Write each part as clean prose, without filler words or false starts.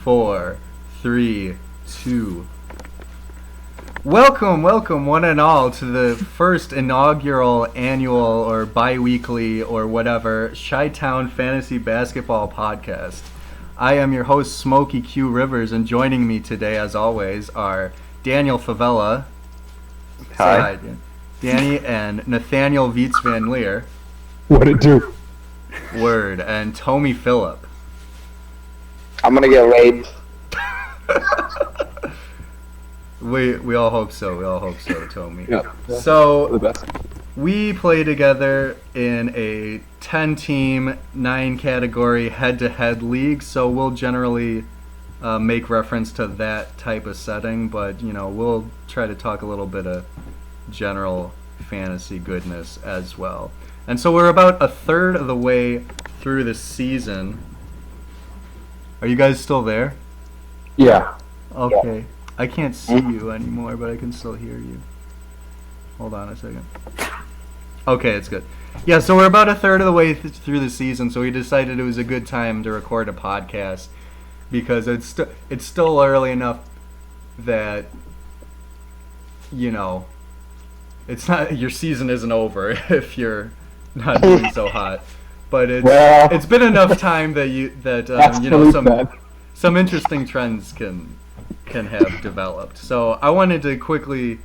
4, 3, 2. Welcome one and all to the first inaugural annual or bi-weekly or whatever Chi-Town Fantasy Basketball Podcast. I am your host, Smokey Q Rivers, and joining me today, as always, are Daniel Favela. Hi. Danny and Nathaniel Viets Van Leer. What it do? Word. And Tommy Phillip. I'm gonna get laid. We all hope so. We all hope so, Tommy. Yeah. So The best. we play together in a 10-team, 9-category head-to-head league. So we'll generally make reference to that type of setting, but we'll try to talk a little bit of general fantasy goodness as well. And so we're about a third of the way through the season. Are you guys still there? Yeah. Okay. I can't see you anymore, but I can still hear you. Hold on a second. Okay, it's good. Yeah, so we're about a third of the way through the season, so we decided it was a good time to record a podcast because it's still early enough that it's not, your season isn't over if you're not doing so hot. But it's been enough time that some interesting trends can have developed. So I wanted to quickly,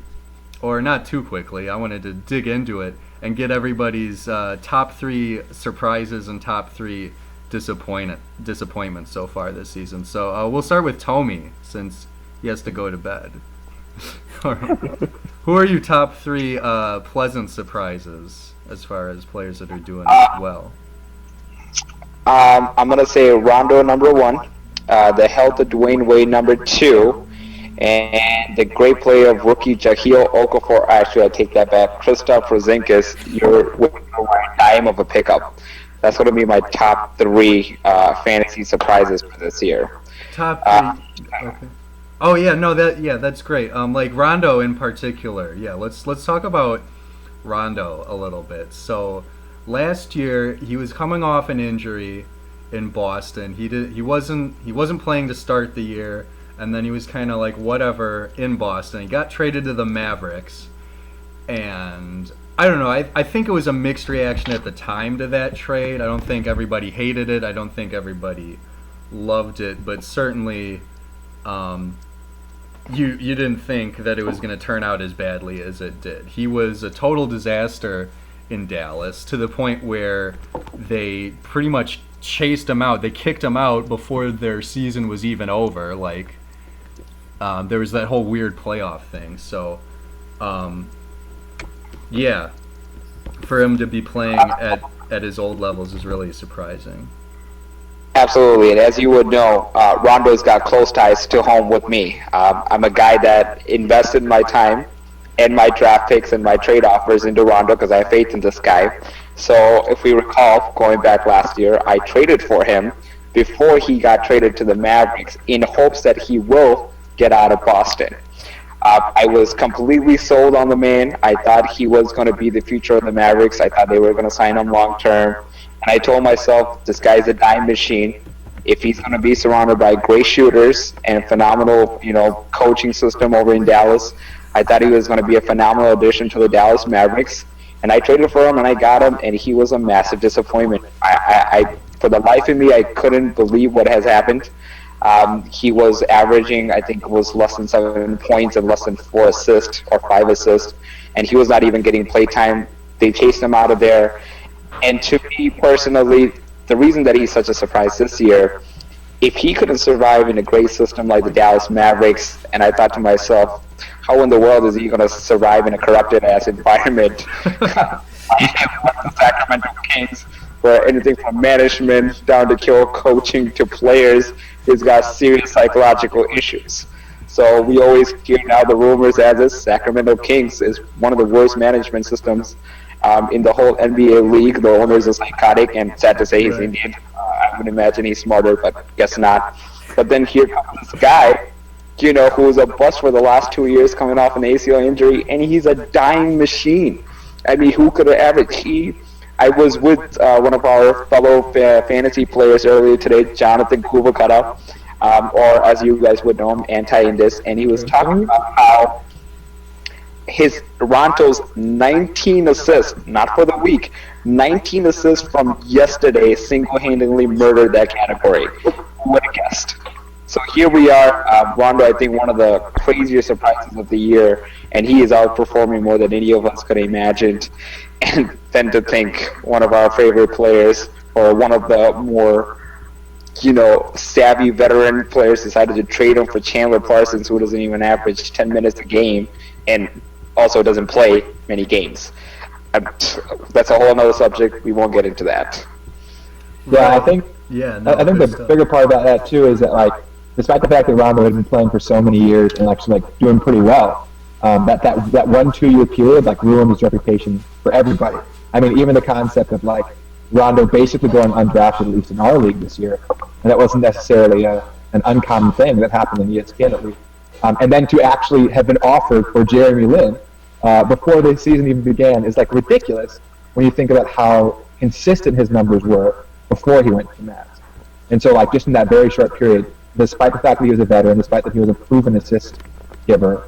or not too quickly, I wanted to dig into it and get everybody's top 3 surprises and top 3 disappointments so far this season. So we'll start with Tommy since he has to go to bed. Who are your top 3 pleasant surprises as far as players that are doing well? I'm gonna say Rondo number 1, the health of Dwayne Wade number 2, and the great play of rookie Jahlil Okafor. Actually, I take that back. Kristaps Porzingis, you're with a dime of a pickup. That's gonna be my top 3 fantasy surprises for this year. Top 3. Okay. Oh yeah, no, that's great. Like Rondo in particular. Yeah, let's talk about Rondo a little bit. So last year he was coming off an injury in Boston. He wasn't playing to start the year, and then he was kind of like whatever in Boston. He got traded to the Mavericks, and I don't know. I think it was a mixed reaction at the time to that trade. I don't think everybody hated it. I don't think everybody loved it, but certainly you didn't think that it was going to turn out as badly as it did. He was a total disaster in Dallas to the point where they pretty much chased him out. They kicked him out before their season was even over. Like there was that whole weird playoff thing. So yeah, for him to be playing at his old levels is really surprising. Absolutely, and as you would know, Rondo's got close ties to home with me. I'm a guy that invested my time and my draft picks and my trade offers into Rondo because I have faith in this guy. So if we recall, going back last year, I traded for him before he got traded to the Mavericks in hopes that he will get out of Boston. I was completely sold on the man. I thought he was going to be the future of the Mavericks. I thought they were going to sign him long term. And I told myself, this guy's a dime machine. If he's going to be surrounded by great shooters and phenomenal, coaching system over in Dallas, I thought he was going to be a phenomenal addition to the Dallas Mavericks. And I traded for him, and I got him, and he was a massive disappointment. I for the life of me, I couldn't believe what has happened. He was averaging, I think it was less than 7 points and less than 4 assists or 5 assists, and he was not even getting play time. They chased him out of there. And to me personally, the reason that he's such a surprise this year, if he couldn't survive in a great system like the Dallas Mavericks, and I thought to myself, how in the world is he going to survive in a corrupted-ass environment like the Sacramento Kings, where anything from management down to coaching to players has got serious psychological issues. So we always hear now the rumors as this Sacramento Kings is one of the worst management systems in the whole NBA league. The owners are psychotic, and sad to say he's Indian. I would imagine he's smarter, but guess not. But then here comes this guy, who was a bust for the last 2 years coming off an ACL injury, and he's a dying machine. I mean, who could have averaged? I was with one of our fellow fantasy players earlier today, Jonathan Kuvakata. or as you guys would know him, Anti-Indus, and he was talking about how his Ronto's 19 assists, not for the week, 19 assists from yesterday single-handedly murdered that category. Who would have guessed? So here we are, Rondo, I think one of the crazier surprises of the year, and he is outperforming more than any of us could have imagined. And then to think one of our favorite players, or one of the more, savvy veteran players decided to trade him for Chandler Parsons, who doesn't even average 10 minutes a game, and also doesn't play many games. That's a whole other subject. We won't get into that. Yeah, I think. Yeah, no, I think the bigger part about that too is that despite the fact that Rondo had been playing for so many years and actually doing pretty well, that 1-2 year period ruined his reputation for everybody. I mean, even the concept of Rondo basically going undrafted, at least in our league this year, and that wasn't necessarily an uncommon thing that happened in ESPN at least. And then to actually have been offered for Jeremy Lin before the season even began is ridiculous when you think about how consistent his numbers were before he went to the Mavs. And so just in that very short period, despite the fact that he was a veteran, despite that he was a proven assist giver,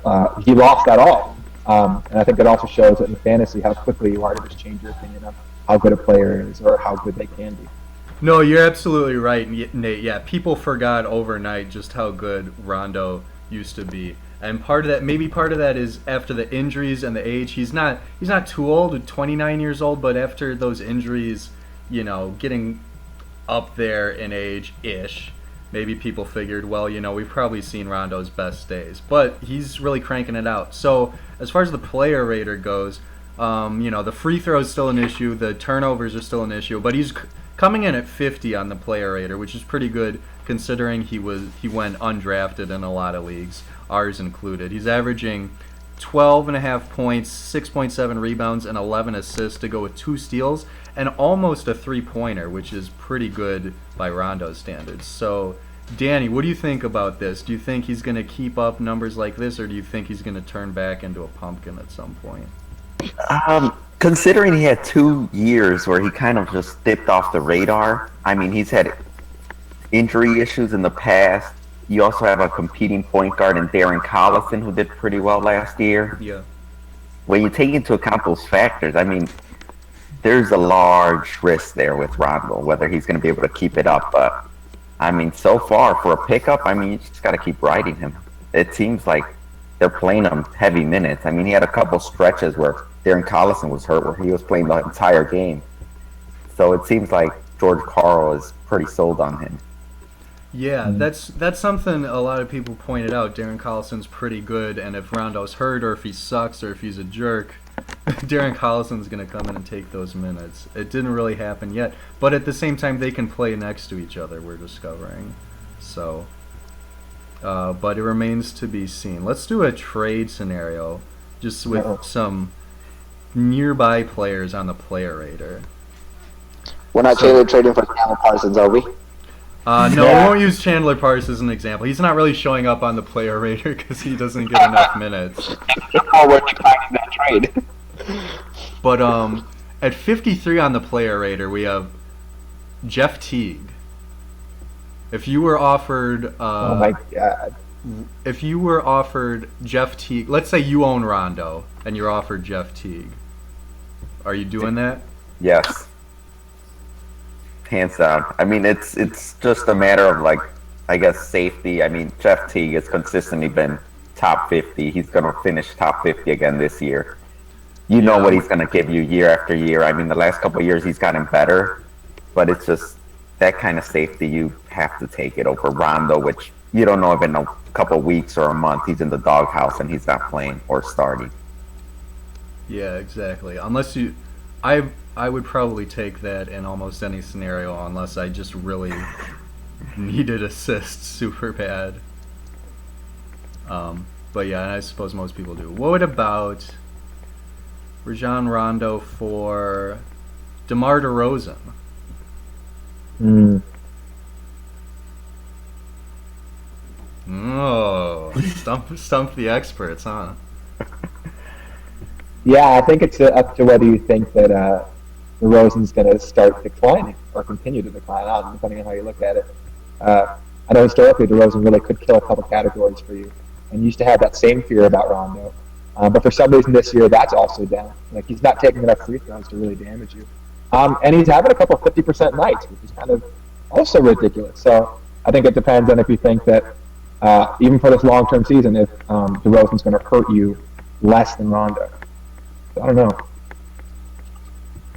he lost that all. And I think that also shows that in fantasy how quickly you are to just change your opinion of how good a player is or how good they can be. No, you're absolutely right, Nate. Yeah, people forgot overnight just how good Rondo used to be. And part of that is after the injuries and the age. He's not too old, 29 years old, but after those injuries, getting up there in age-ish, maybe people figured, well, we've probably seen Rondo's best days. But he's really cranking it out. So as far as the player rater goes, the free throw is still an issue, the turnovers are still an issue, but he's coming in at 50 on the player rater, which is pretty good considering he went undrafted in a lot of leagues, ours included. He's averaging 12.5 points, 6.7 rebounds, and 11 assists to go with 2 steals and almost a three-pointer, which is pretty good by Rondo's standards. So, Danny, what do you think about this? Do you think he's going to keep up numbers like this, or do you think he's going to turn back into a pumpkin at some point? Considering he had 2 years where he kind of just dipped off the radar, I mean, he's had injury issues in the past. You also have a competing point guard in Darren Collison who did pretty well last year. Yeah. When you take into account those factors, I mean, there's a large risk there with Rondo, whether he's going to be able to keep it up. But, I mean, so far for a pickup, I mean, you just got to keep riding him. It seems like they're playing him heavy minutes. I mean, he had a couple stretches where Darren Collison was hurt, where he was playing the entire game. So it seems like George Karl is pretty sold on him. Yeah, that's something a lot of people pointed out. Darren Collison's pretty good, and if Rondo's hurt or if he sucks or if he's a jerk, Darren Collison's going to come in and take those minutes. It didn't really happen yet, but at the same time, they can play next to each other, we're discovering. So, but it remains to be seen. Let's do a trade scenario, just with some nearby players on the player rater. We're not trading for Chandler Parsons, are we? No, we won't use Chandler Parsons as an example. He's not really showing up on the player rater because he doesn't get enough minutes. Oh, we're declining that trade. But at 53 on the player rater, we have Jeff Teague. If you were offered, oh my God! If you were offered Jeff Teague, let's say you own Rondo and you're offered Jeff Teague, are you doing that? Yes. Hands down. I mean, it's just a matter of I guess safety. I mean, Jeff Teague has consistently been top 50. He's going to finish top 50 again this year. You know what he's going to give you year after year. I mean, the last couple of years he's gotten better, but it's just that kind of safety you have to take it over Rondo, which you don't know if in a couple of weeks or a month he's in the doghouse and he's not playing or starting. Yeah, exactly. Unless I would probably take that in almost any scenario unless I just really needed assists super bad. But yeah, I suppose most people do. What about Rajon Rondo for DeMar DeRozan? Oh, stump the experts, huh? Yeah, I think it's up to whether you think that DeRozan's going to start declining or continue to decline, depending on how you look at it. I know historically DeRozan really could kill a couple categories for you, and you used to have that same fear about Rondo. But for some reason this year, that's also down. Like, he's not taking enough free throws to really damage you. And he's having a couple 50% nights, which is kind of also ridiculous. So I think it depends on if you think that even for this long-term season, if DeRozan's going to hurt you less than Rondo. So I don't know.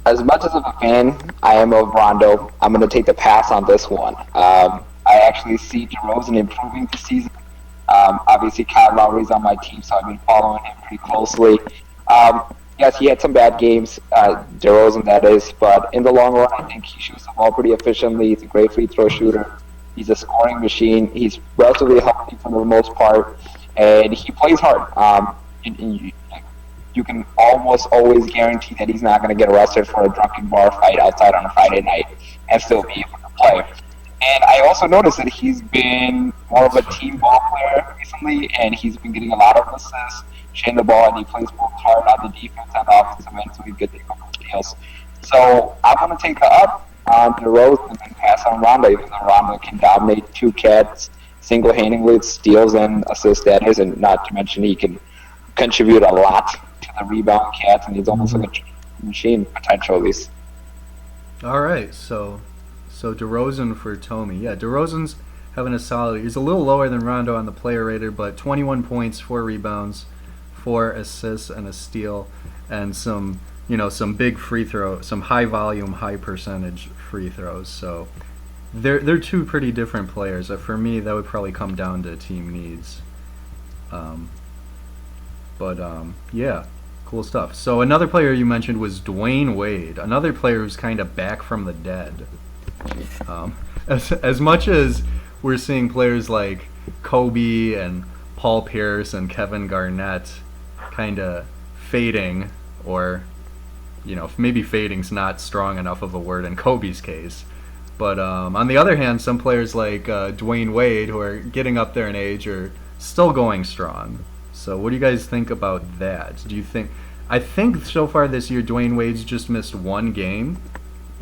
As much as of a fan I am of Rondo, I'm going to take the pass on this one. I actually see DeRozan improving this season. Obviously, Kyle Lowry's on my team, so I've been following him pretty closely. Yes, he had some bad games, DeRozan that is, but in the long run, I think he shoots the ball pretty efficiently. He's a great free throw shooter. He's a scoring machine. He's relatively healthy for the most part, and he plays hard. You can almost always guarantee that he's not going to get arrested for a drunken bar fight outside on a Friday night and still be able to play. And I also noticed that he's been more of a team ball player recently, and he's been getting a lot of assists, sharing the ball, and he plays both hard on the defense and the offensive end, so he's getting a couple of steals. So I'm going to take the up on DeRozan and pass on Rondo, even though Rondo can dominate two cats single-handedly with steals and assist status, and not to mention he can contribute a lot to the rebound cats, and he's almost like a machine potential at least. All right, so DeRozan for Tommy. Yeah, DeRozan's having a solid. He's a little lower than Rondo on the player rater, but 21 points, 4 rebounds, 4 assists, and a steal, and some big free throw, some high volume, high percentage free throws. So they're two pretty different players. For me, that would probably come down to team needs. Yeah, cool stuff. So another player you mentioned was Dwayne Wade, another player who's kind of back from the dead. As much as we're seeing players like Kobe and Paul Pierce and Kevin Garnett kind of fading, or maybe fading's not strong enough of a word in Kobe's case, but on the other hand, some players like Dwayne Wade, who are getting up there in age, are still going strong. So what do you guys think about that? Do you think... I think so far this year Dwayne Wade's just missed one game.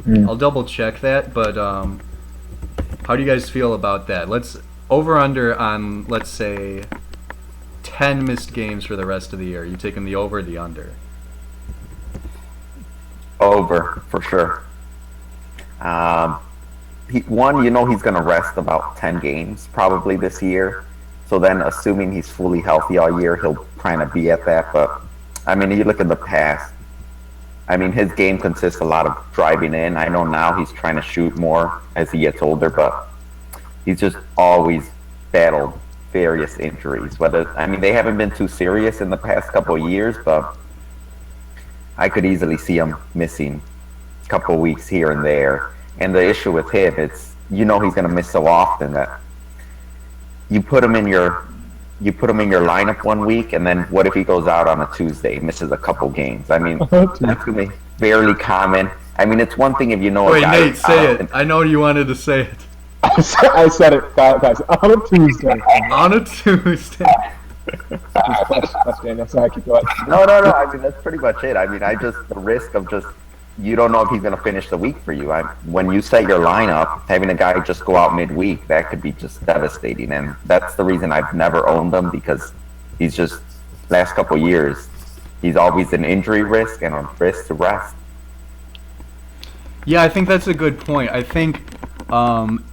I'll double check that, but how do you guys feel about that? Let's over-under on, let's say, 10 missed games for the rest of the year. You taking the over or the under? Over, for sure. He's going to rest about 10 games probably this year. So then, assuming he's fully healthy all year, he'll kind of be at that. But, I mean, you look in the past, I mean, his game consists a lot of driving in. I know now he's trying to shoot more as he gets older, but he's just always battled various injuries. They haven't been too serious in the past couple of years, but I could easily see him missing a couple of weeks here and there. And the issue with him, it's, he's going to miss so often that you put him in your lineup one week, and then what if he goes out on a Tuesday, misses a couple games? I mean, that's going to be fairly common. I mean, it's one thing if you know Wait, a guy... Nate, say it. I know you wanted to say it. I said it, guys. On a Tuesday. On a Tuesday. That's Daniel. Sorry, keep going. No. I mean, that's pretty much it. I mean, the risk of just... You don't know if he's going to finish the week for you. When you set your lineup, having a guy just go out midweek, that could be just devastating. And that's the reason I've never owned him, because he's just, last couple of years, he's always an injury risk and a risk to rest. Yeah, I think that's a good point. I think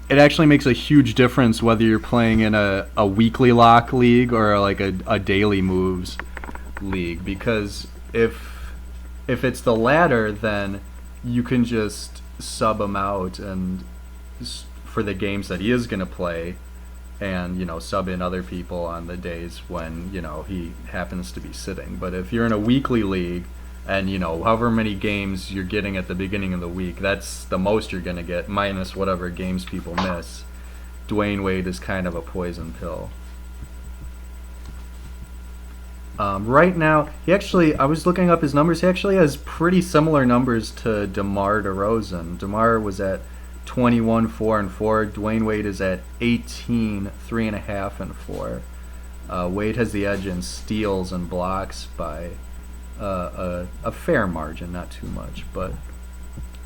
it actually makes a huge difference whether you're playing in a weekly lock league or like a daily moves league, because if it's the latter, then you can just sub him out and for the games that he is going to play, and sub in other people on the days when he happens to be sitting. But if you're in a weekly league and however many games you're getting at the beginning of the week, that's the most you're going to get minus whatever games people miss. Dwayne Wade is kind of a poison pill. Right now, I was looking up his numbers. He actually has pretty similar numbers to DeMar DeRozan. DeMar was at 21, 4, and 4. Dwayne Wade is at 18, 3.5, and 4. Wade has the edge in steals and blocks by a fair margin, not too much, but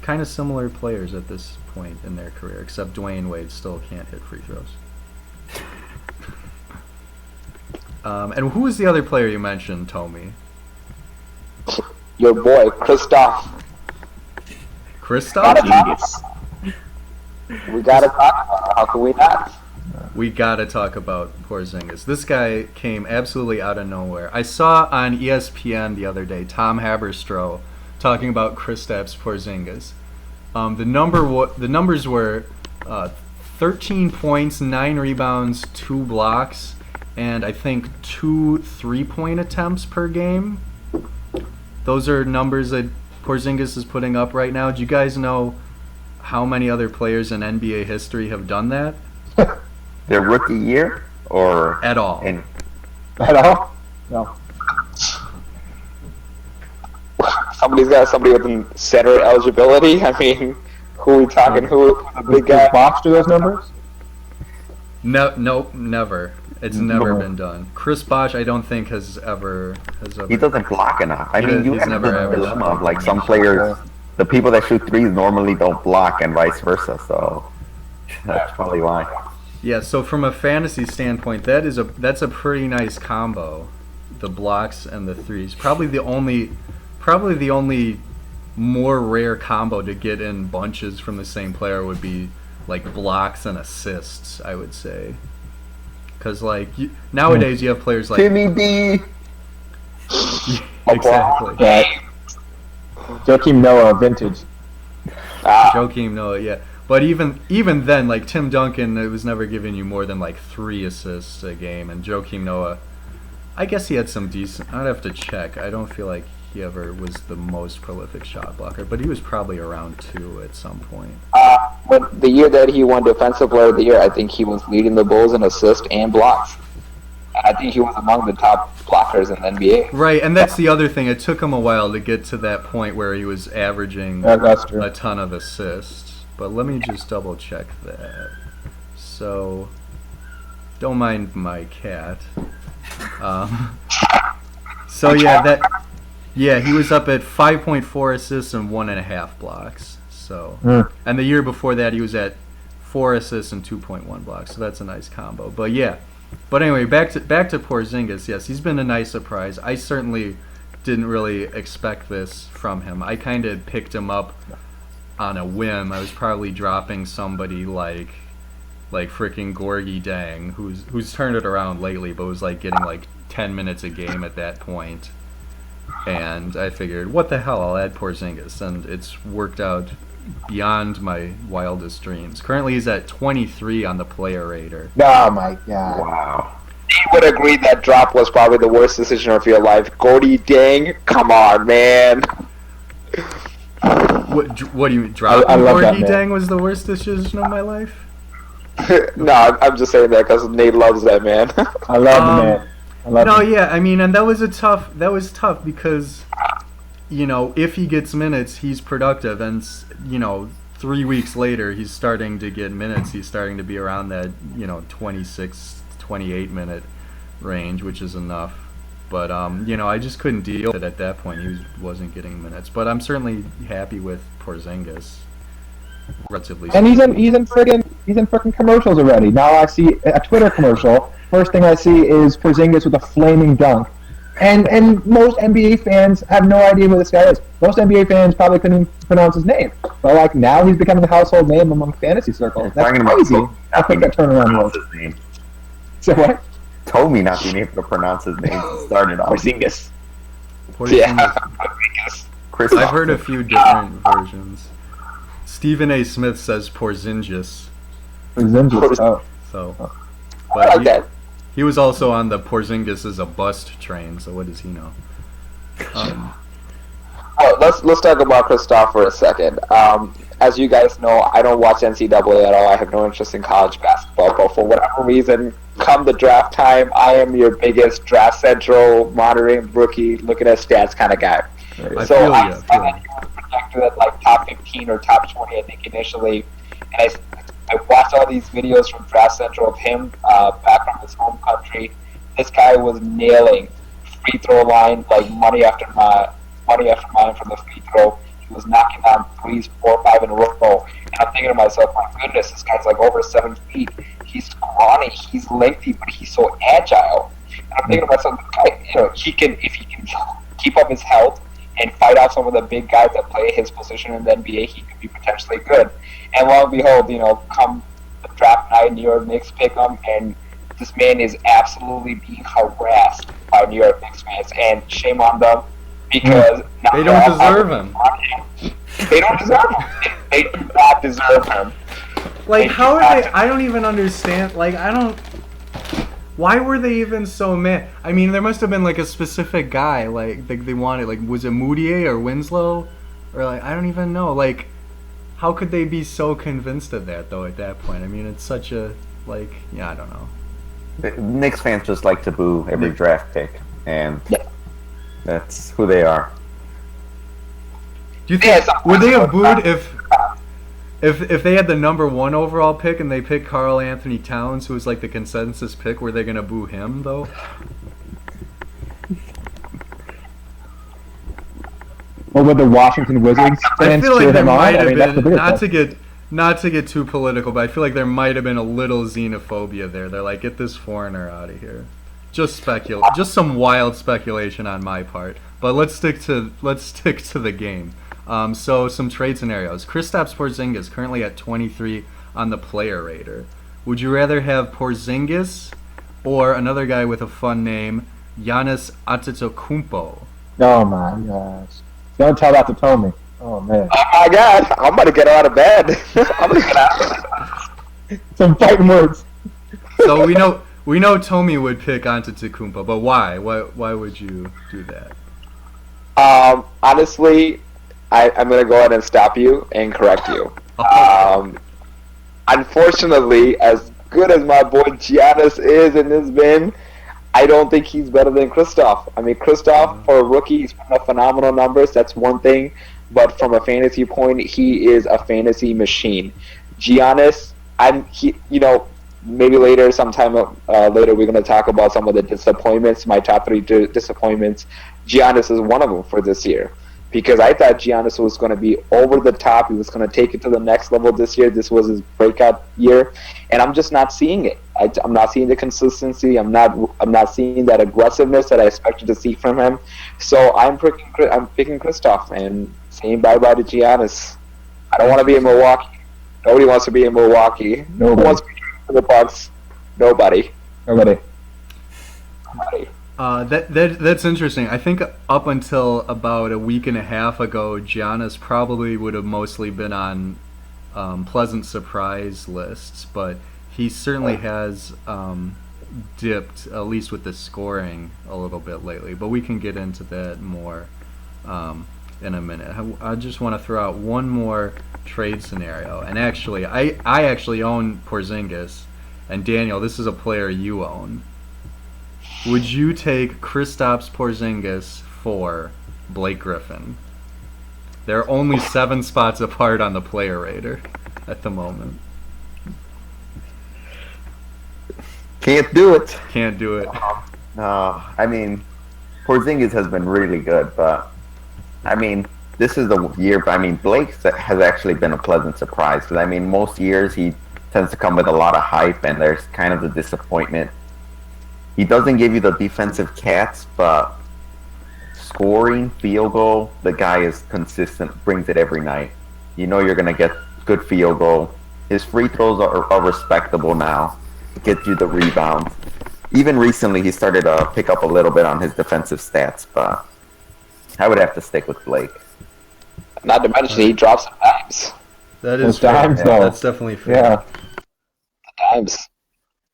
kind of similar players at this point in their career, except Dwayne Wade still can't hit free throws. And who was the other player you mentioned, Tommy? Your boy, Christoph. Christoph? We gotta talk about it. How can we not? We gotta talk about Porzingis. This guy came absolutely out of nowhere. I saw on ESPN the other day Tom Haberstroh talking about Kristaps Porzingis. The numbers were 13 points, 9 rebounds, 2 blocks, and I think 2 3-point attempts per game. Those are numbers that Porzingis is putting up right now. Do you guys know how many other players in NBA history have done that? Their rookie year or At all? At all? No. Somebody's got somebody with center eligibility. I mean, who are we talking? Who the big guy? Does Box do those numbers? No, nope, never. It's never been done. Chris Bosh, I don't think has ever. He doesn't block enough. I mean, you he's have never the averaged. dilemma of like some players, the people that shoot threes normally don't block, and vice versa. So that's probably why. Yeah. So from a fantasy standpoint, that's a pretty nice combo, the blocks and the threes. Probably the only more rare combo to get in bunches from the same player would be like blocks and assists, I would say. Because nowadays you have players like Timmy D. Exactly. Joakim Noah, vintage. Joakim Noah, yeah. But even then, like Tim Duncan, it was never giving you more than like 3 assists a game, and Joakim Noah, I guess he had some decent. I'd have to check. I don't feel like he ever was the most prolific shot blocker, but he was probably around 2 at some point. But the year that he won Defensive Player of the Year, I think he was leading the Bulls in assists and blocks. I think he was among the top blockers in the NBA. Right, and that's the other thing. It took him a while to get to that point where he was averaging That's true. a ton of assists. But let me just double check that. So, don't mind my cat. So yeah, he was up at 5.4 assists and 1.5 blocks. So, and the year before that, he was at 4 assists and 2.1 blocks. So that's a nice combo. But yeah, but anyway, back to Porzingis. Yes, he's been a nice surprise. I certainly didn't really expect this from him. I kind of picked him up on a whim. I was probably dropping somebody like freaking Gorgie Dang, who's turned it around lately, but was like getting like 10 minutes a game at that point. And I figured, what the hell, I'll add Porzingis, and it's worked out beyond my wildest dreams. Currently, he's at 23 on the player rater. Oh my god. Wow. You would agree that drop was probably the worst decision of your life. Gordy Dang, come on, man. What do you mean? Dropping I love that Gorgie man. Dang was the worst decision of my life? No, I'm just saying that because Nate loves that man. I love the man. I love No, him. yeah, I mean, and that was tough because, you know, if he gets minutes, he's productive, and, you know, 3 weeks later, he's starting to get minutes. He's starting to be around that, you know, 26, 28 minute range, which is enough. But, you know, I just couldn't deal with it at that point. He wasn't getting minutes. But I'm certainly happy with Porzingis. Relatively And he's in freaking commercials already. Now I see a Twitter commercial. First thing I see is Porzingis with a flaming dunk. And most NBA fans have no idea who this guy is. Most NBA fans probably couldn't even pronounce his name. But like now he's becoming a household name among fantasy circles. That's crazy. I think that turnaround was. His name. So what? Told me not being able to pronounce his name to start it off. Porzingis. Porzingis. Chris, I've heard a few different versions. Stephen A. Smith says Porzingis. Porzingis. Oh. So, I like that. he was also on the Porzingis is a bust train. So what does he know? Well, let's talk about Christoph for a second. As you guys know, I don't watch NCAA at all. I have no interest in college basketball. But for whatever reason, come the draft time, I am your biggest Draft Central monitoring rookie, looking at stats kind of guy. I So feel I you. saw that you were projected at like top 15 or top 20, I think, initially. And I watched all these videos from Draft Central of him back from his home country. This guy was nailing free throw line like money after mine from the free throw. He was knocking down threes 4 or 5 in a row. And I'm thinking to myself, my goodness, this guy's like over 7 feet. He's scrawny, he's lengthy, but he's so agile. I'm thinking about something. He can if he can keep up his health and fight out some of the big guys that play his position in the NBA, he could be potentially good. And lo and behold, come the draft night, New York Knicks pick him, and this man is absolutely being harassed by New York Knicks fans, and shame on them because they don't deserve him. They don't deserve him. They do not deserve him. Like, how are they? I don't even understand. Like, I don't. Why were they even so mad? I mean, there must have been like a specific guy like they wanted. Like, was it Moutier or Winslow, or like I don't even know. Like, how could they be so convinced of that though? At that point, I mean, it's such a I don't know. The Knicks fans just like to boo every draft pick, and that's who they are. Do you think would they have booed if they had the number 1 overall pick and they picked Karl Anthony Towns, who was like the consensus pick? Were they gonna boo him though? Or would the Washington Wizards fans I feel like cheer there him on? might I have mean, that's the been biggest not to get too political, but I feel like there might have been a little xenophobia there. They're like, get this foreigner out of here. Just some wild speculation on my part. But let's stick to the game. So some trade scenarios. Kristaps Porzingis currently at 23 on the player rater. Would you rather have Porzingis or another guy with a fun name, Giannis Antetokounmpo? Oh my gosh! Don't tell that to Tommy. Oh man! Oh my God! I'm gonna get out of bed. I'm gonna get out. Some fighting words. So we know Tommy would pick Antetokounmpo, but why? Why would you do that? Honestly, I'm gonna go ahead and stop you and correct you. Unfortunately, as good as my boy Giannis is in this bin, I don't think he's better than Kristaps. I mean, Kristaps, for a rookie, he's putting up phenomenal numbers. That's one thing. But from a fantasy point, he is a fantasy machine. Giannis, maybe later, sometime later, we're going to talk about some of the disappointments, my top 3 disappointments. Giannis is one of them for this year. Because I thought Giannis was going to be over the top. He was going to take it to the next level this year. This was his breakout year. And I'm just not seeing it. I'm not seeing the consistency. I'm not seeing that aggressiveness that I expected to see from him. So I'm picking Kristaps and saying bye-bye to Giannis. I don't want to be in Milwaukee. Nobody wants to be in Milwaukee. Who wants to be for the Bucks? Nobody. That's interesting. I think up until about a week and a half ago, Giannis probably would have mostly been on pleasant surprise lists, but he certainly has dipped, at least with the scoring, a little bit lately. But we can get into that more in a minute. I just want to throw out one more trade scenario. And actually, I actually own Porzingis, and Daniel, this is a player you own. Would you take Kristaps Porzingis for Blake Griffin? They're only 7 spots apart on the player rater at the moment. Can't do it. Can't do it. I mean, Porzingis has been really good, but I mean, this is the year. I mean, Blake has actually been a pleasant surprise because I mean, most years he tends to come with a lot of hype, and there's kind of the disappointment. He doesn't give you the defensive cats, but scoring, field goal, the guy is consistent, brings it every night. You know you're going to get good field goal. His free throws are respectable now. Get you the rebounds. Even recently, he started to pick up a little bit on his defensive stats, but I would have to stick with Blake. Not to mention, he drops some dimes. That is fair. Dimes, though. That's definitely fair. Yeah. The dimes.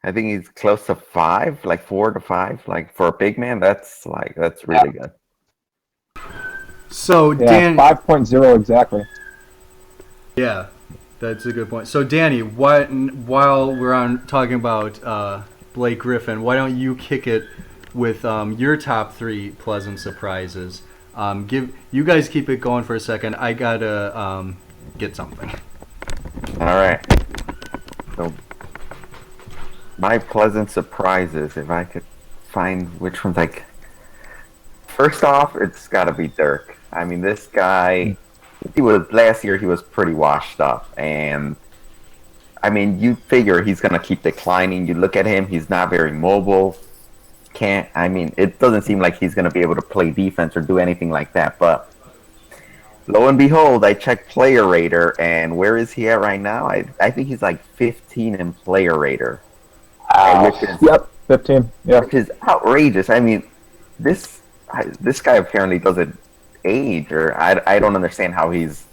I think he's close to 5, like 4 to 5. Like for a big man, that's really good. So yeah, 5.0 exactly. Yeah, that's a good point. So Danny, while we're talking about Blake Griffin, why don't you kick it with your top 3 pleasant surprises? You guys keep it going for a second. I gotta get something. All right. So my pleasant surprises, if I could find which one's like. First off, it's got to be Dirk. I mean, this guy, last year he was pretty washed up, and I mean, you figure he's gonna keep declining. You look at him; he's not very mobile. can't. I mean, it doesn't seem like he's going to be able to play defense or do anything like that. But lo and behold, I checked Player Rater, and where is he at right now? I think he's like 15 in Player Rater, Yep, 15. Yeah. which is outrageous. I mean, this guy apparently doesn't age, or I don't understand how he's.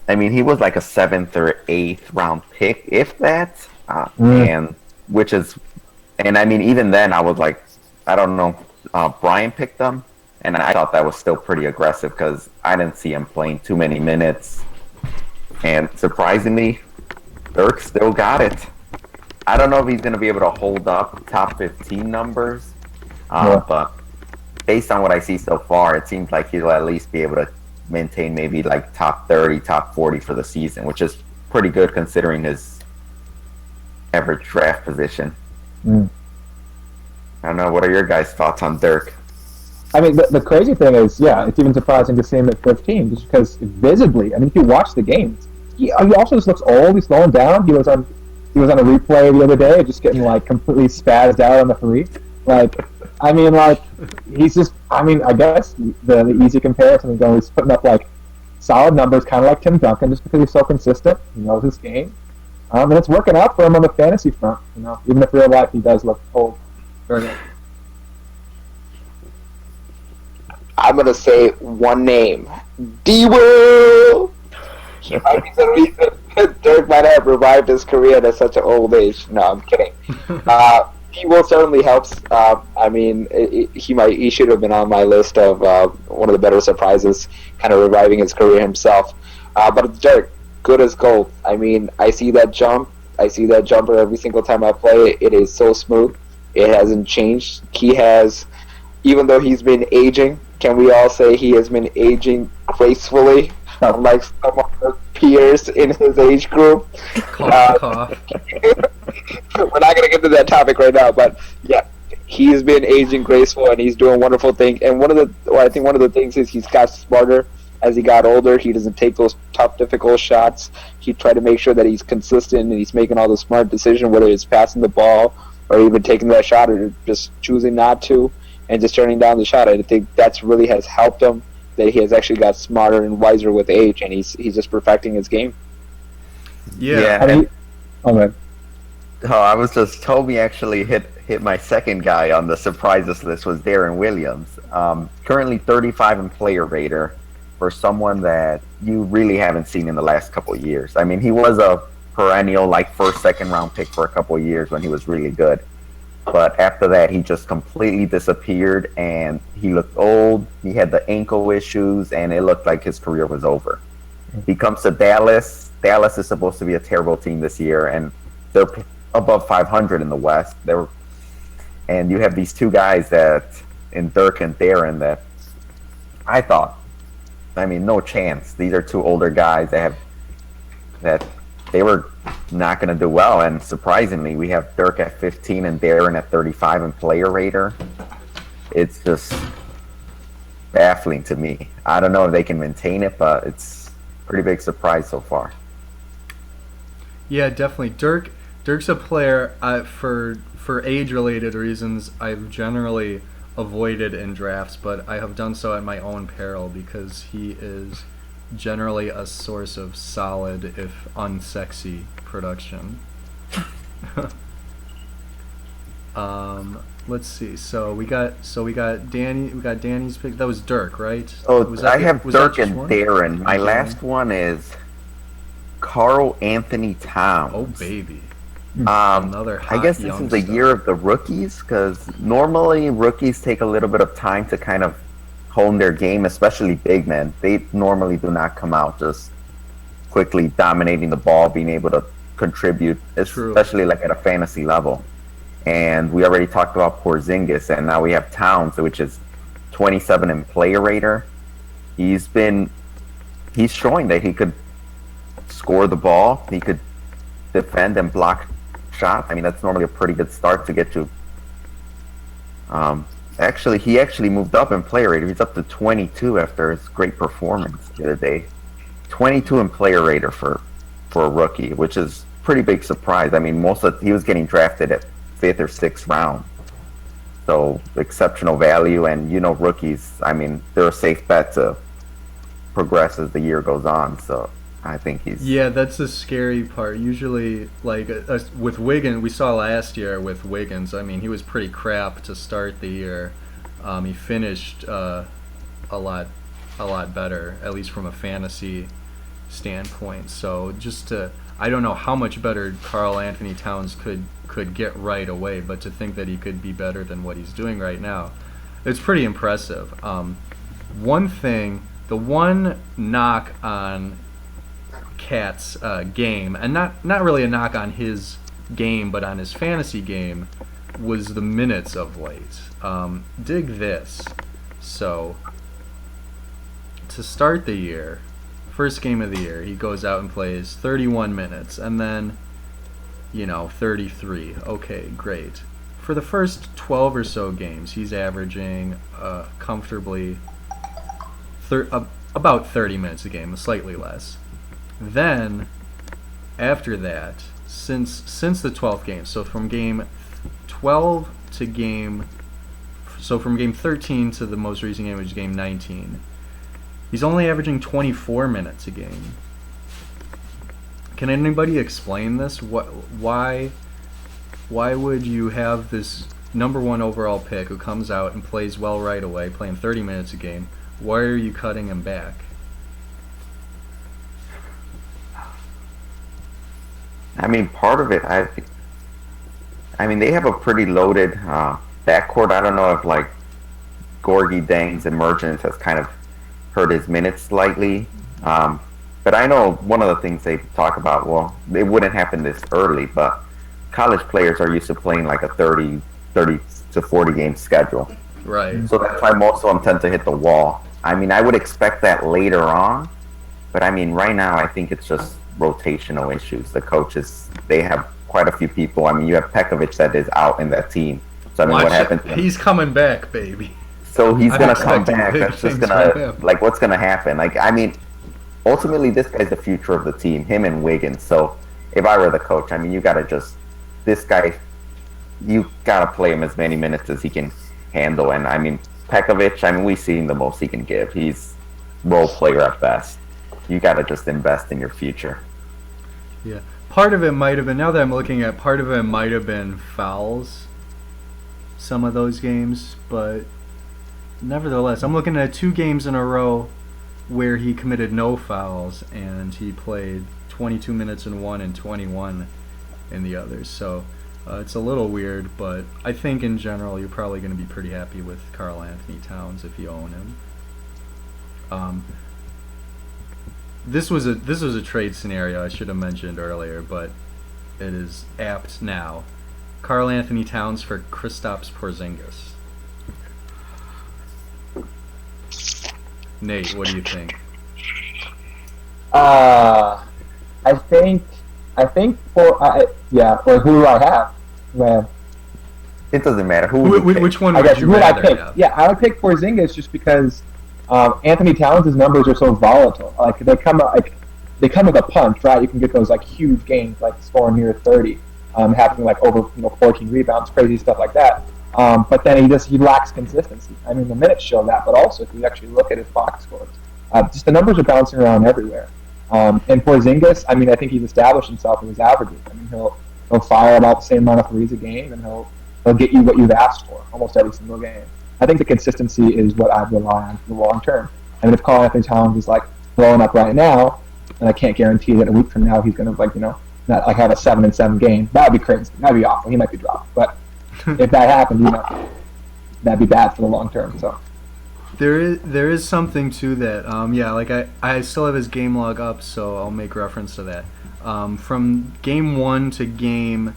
I mean, he was like a 7th or 8th round pick, if that, and which is, and I mean, even then, I was like, I don't know. Brian picked him, and I thought that was still pretty aggressive because I didn't see him playing too many minutes, and surprisingly, Dirk still got it. I don't know if he's going to be able to hold up top 15 numbers, but based on what I see so far, it seems like he'll at least be able to maintain maybe like top 30, top 40 for the season, which is pretty good considering his average draft position. I don't know. What are your guys' thoughts on Dirk? I mean, the crazy thing is, yeah, it's even surprising to see him at 15, just because visibly, I mean, if you watch the games, he also just looks old. He's slowing down. He was on a replay the other day, just getting like completely spazzed out on the three. Like, I mean, like, he's just. I mean, I guess the easy comparison is going. He's putting up like solid numbers, kind of like Tim Duncan, just because he's so consistent. He knows his game, and it's working out for him on the fantasy front. You know, even if real life he does look old. Very good. I'm gonna say one name, D-Will. He might be the reason Dirk might have revived his career at such an old age. No, I'm kidding. D-Will certainly helps. I mean, he should have been on my list of one of the better surprises, kind of reviving his career himself. But it's Dirk, good as gold. I mean, I see that jump. I see that jumper every single time I play. It is so smooth. It hasn't changed. He has, even though he's been aging, can we all say he has been aging gracefully, unlike some of his peers in his age group? Cough. We're not going to get to that topic right now, but yeah, he's been aging graceful and he's doing wonderful things. And I think one of the things is he's got smarter as he got older. He doesn't take those tough, difficult shots. He tried to make sure that he's consistent and he's making all the smart decisions, whether it's passing the ball or even taking that shot or just choosing not to and just turning down the shot. I think that's really has helped him, that he has actually got smarter and wiser with age, and he's just perfecting his game. Yeah. I mean, man. I was just Toby actually hit my second guy on the surprises list was Darren Williams. Currently 35 in Player Rater for someone that you really haven't seen in the last couple of years. I mean, he was a perennial like first, second round pick for a couple of years when he was really good. But after that, he just completely disappeared, and he looked old. He had the ankle issues, and it looked like his career was over. He comes to Dallas. Dallas is supposed to be a terrible team this year, and they're above 500 in the West. And you have these two guys in Dirk and Darren that I thought, I mean, no chance. These are two older guys that they were not going to do well, and surprisingly, we have Dirk at 15 and Darren at 35 in Player Rater. It's just baffling to me. I don't know if they can maintain it, but it's a pretty big surprise so far. Yeah, definitely. Dirk's a player for age-related reasons I've generally avoided in drafts, but I have done so at my own peril because he is generally a source of solid, if unsexy, production. Let's see. So we got Danny. We got Danny's pick. That was Dirk, right? Oh, I have Dirk and Darren. My last one is Carl Anthony Towns. Oh baby. Another hot I guess this is the year of the rookies, because normally rookies take a little bit of time to kind of hone their game, especially big men. They normally do not come out just quickly dominating the ball, being able to contribute, especially like at a fantasy level. And we already talked about Porzingis, and now we have Towns, which is 27 in Player Rater. He's showing that he could score the ball, he could defend and block shots. I mean, that's normally a pretty good start to get you. He actually moved up in Player Rater. He's up to 22 after his great performance the other day. 22 in Player Rater for a rookie, which is pretty big surprise. I mean, he was getting drafted at 5th or 6th round. So exceptional value, and rookies. I mean, they're a safe bet to progress as the year goes on. So I think he's Yeah, that's the scary part. Usually, like with Wiggins, we saw last year with Wiggins. I mean, he was pretty crap to start the year. He finished a lot, a lot better, at least from a fantasy standpoint. So I don't know how much better Karl Anthony Towns could get right away, but to think that he could be better than what he's doing right now, it's pretty impressive. The one knock on Cat's game, and not really a knock on his game, but on his fantasy game, was the minutes of late. Dig this. So, to start the year, first game of the year, he goes out and plays 31 minutes, and then, 33. Okay, great. For the first 12 or so games, he's averaging comfortably about 30 minutes a game, slightly less. Then, after that, since the 12th game, so from game 12 from game 13 to the most recent game, which is game 19, he's only averaging 24 minutes a game. Can anybody explain this? Why would you have this number one overall pick who comes out and plays well right away, playing 30 minutes a game? Why are you cutting him back? I mean, part of it, I mean, they have a pretty loaded backcourt. I don't know if like Gorgie Dang's emergence has kind of hurt his minutes slightly. But I know one of the things they talk about, well, it wouldn't happen this early, but college players are used to playing like a 30 to 40 game schedule. Right. So that's why most of them tend to hit the wall. I mean, I would expect that later on, but I mean, right now, I think it's just rotational issues. The coaches, they have quite a few people. I mean, you have Pekovic that is out in that team. So I mean, what happens? He's coming back, baby. So he's gonna come back. big That's just things from gonna him. like what's gonna happen. Like I mean, ultimately, this guy's the future of the team. Him and Wiggins. So if I were the coach, I mean, you gotta this guy, you gotta play him as many minutes as he can handle. And I mean, Pekovic, I mean, we've seen the most he can give. He's role player at best. You gotta just invest in your future. Yeah. Part of it might have been, now that I'm looking at, part of it might have been fouls, some of those games, but nevertheless, I'm looking at 2 games in a row where he committed no fouls, and he played 22 minutes in one and 21 in the others. So it's a little weird, but I think in general you're probably going to be pretty happy with Karl Anthony Towns if you own him. This was a trade scenario I should have mentioned earlier, but it is apt now. Karl Anthony Towns for Kristaps Porzingis. Nate, what do you think? I think for who do I have? Well, It doesn't matter who. Which one I would guess you who would I rather pick? have? Yeah, I would pick Porzingis just because Anthony Towns' numbers are so volatile. Like they come with a punch, right? You can get those like huge games, like scoring near 30, having like over 14 rebounds, crazy stuff like that. But then he lacks consistency. I mean, the minutes show that, but also if you actually look at his box scores, just the numbers are bouncing around everywhere. And Porzingis, I mean, I think he's established himself in his averages. I mean, he'll fire about the same amount of threes a game, and he'll get you what you've asked for almost every single game. I think the consistency is what I rely on for the long term. I mean, if Karl Anthony Towns is like blowing up right now, and I can't guarantee that a week from now he's going to not like have a 7-7 game, that would be crazy. That'd be awful. He might be dropped, but if that happened, that'd be bad for the long term. So there is something to that. Yeah, like I still have his game log up, so I'll make reference to that. From game 1 to game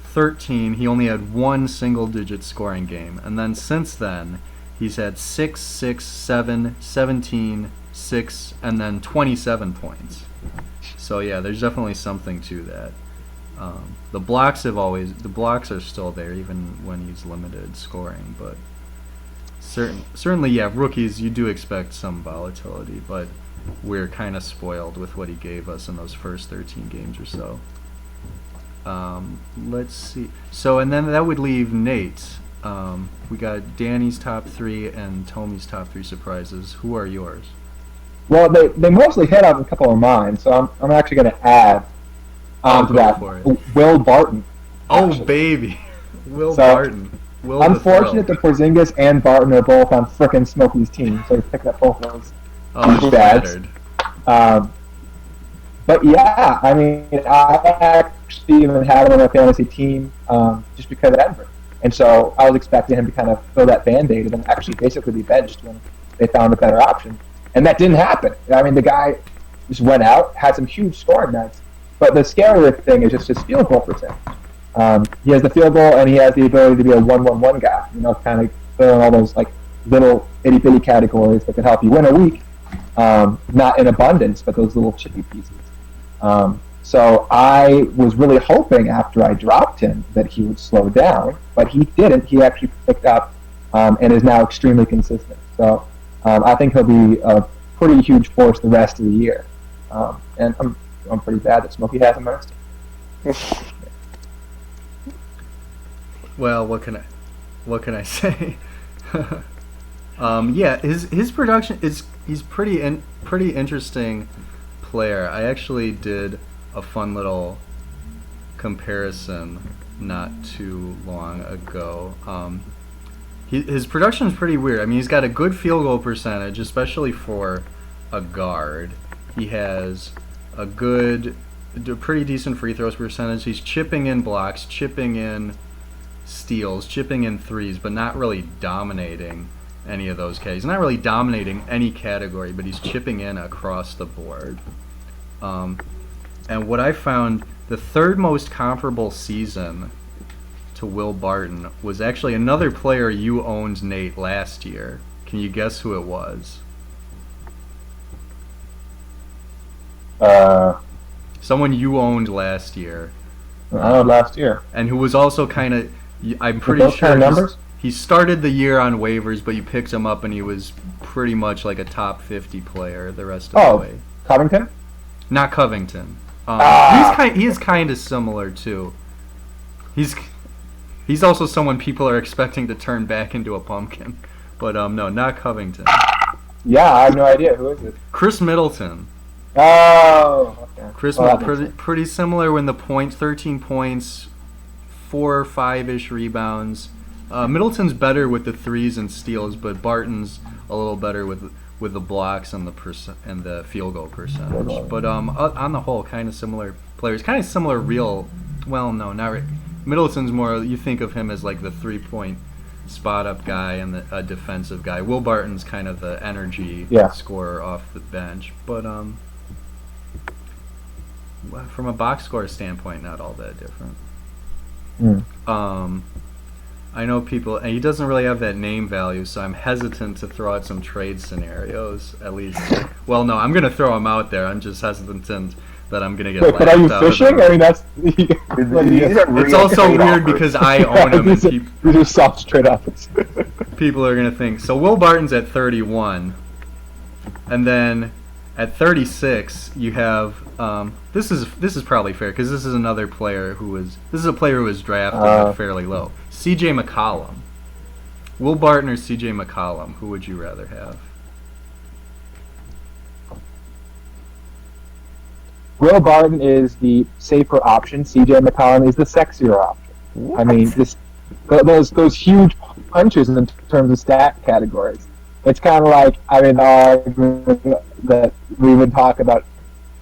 13, he only had 1 single-digit scoring game, and then since then, he's had 6, 6, 7, 17, 6, and then 27 points. So yeah, there's definitely something to that. The blocks are still there even when he's limited scoring, but certainly, yeah, rookies, you do expect some volatility, but we're kind of spoiled with what he gave us in those first 13 games or so. Let's see. So, and then that would leave Nate. We got Danny's top 3 and Tommy's top 3 surprises. Who are yours? Well, they mostly hit on a couple of mine, so I'm actually going to add to that Will Barton. Oh, actually. Baby. Will Barton. Unfortunate that Porzingis and Barton are both on frickin' Smokey's team, so he picked up both of those. Oh, I'm flattered. But yeah, I mean, I actually even had him on my fantasy team just because of Denver. And so I was expecting him to kind of fill that Band-Aid and then actually basically be benched when they found a better option. And that didn't happen. I mean, the guy just went out, had some huge scoring nights. But the scarier thing is just his field goal percentage. He has the field goal and he has the ability to be a 1-1-1 guy, kind of filling all those like little itty-bitty categories that can help you win a week. Not in abundance, but those little chippy pieces. So I was really hoping after I dropped him that he would slow down, but he didn't. He actually picked up and is now extremely consistent. So I think he'll be a pretty huge force the rest of the year. And I'm pretty bad that Smokey has him on his team. Well, what can I say? Yeah, his production he's pretty interesting player. I actually did a fun little comparison not too long ago. His production is pretty weird. I mean, he's got a good field goal percentage, especially for a guard. He has a pretty decent free throws percentage. He's chipping in blocks, chipping in steals, chipping in threes, but not really dominating any of those categories. He's not really dominating any category, but he's chipping in across the board. And what I found, the third most comparable season to Will Barton was actually another player you owned, Nate, last year. Can you guess who it was? Someone you owned last year. Last year. And who was also kind of, I'm pretty sure he started the year on waivers, but you picked him up and he was pretty much like a top 50 player the rest of the way. Covington? Not Covington. He is kind of similar too. He's also someone people are expecting to turn back into a pumpkin, but no, not Covington. Yeah, I have no idea. Who is it? Chris Middleton. Oh, okay. Chris Middleton, pretty similar when the 13 points, 4 or 5-ish rebounds. Middleton's better with the threes and steals, but Barton's a little better with the blocks and the field goal percentage. But on the whole, kind of similar players, kind of similar real. Well, no, not really. Middleton's more. You think of him as like the 3-point spot up guy and a defensive guy. Will Barton's kind of the energy scorer off the bench. But from a box score standpoint, not all that different. I know people, and he doesn't really have that name value, so I'm hesitant to throw out some trade scenarios, at least. Well, no, I'm going to throw him out there. I'm just hesitant that I'm going to get laughed but are you out fishing? I mean, that's... It's also weird because I own him, and these are soft trade offers. People are going to think. So Will Barton's at 31, and then at 36, you have... This is probably fair, because this is another player who was... This is a player who was drafted fairly low. C.J. McCollum. Will Barton or C.J. McCollum? Who would you rather have? Will Barton is the safer option. C.J. McCollum is the sexier option. What? I mean, those huge punches in terms of stat categories. It's kind of like, that we would talk about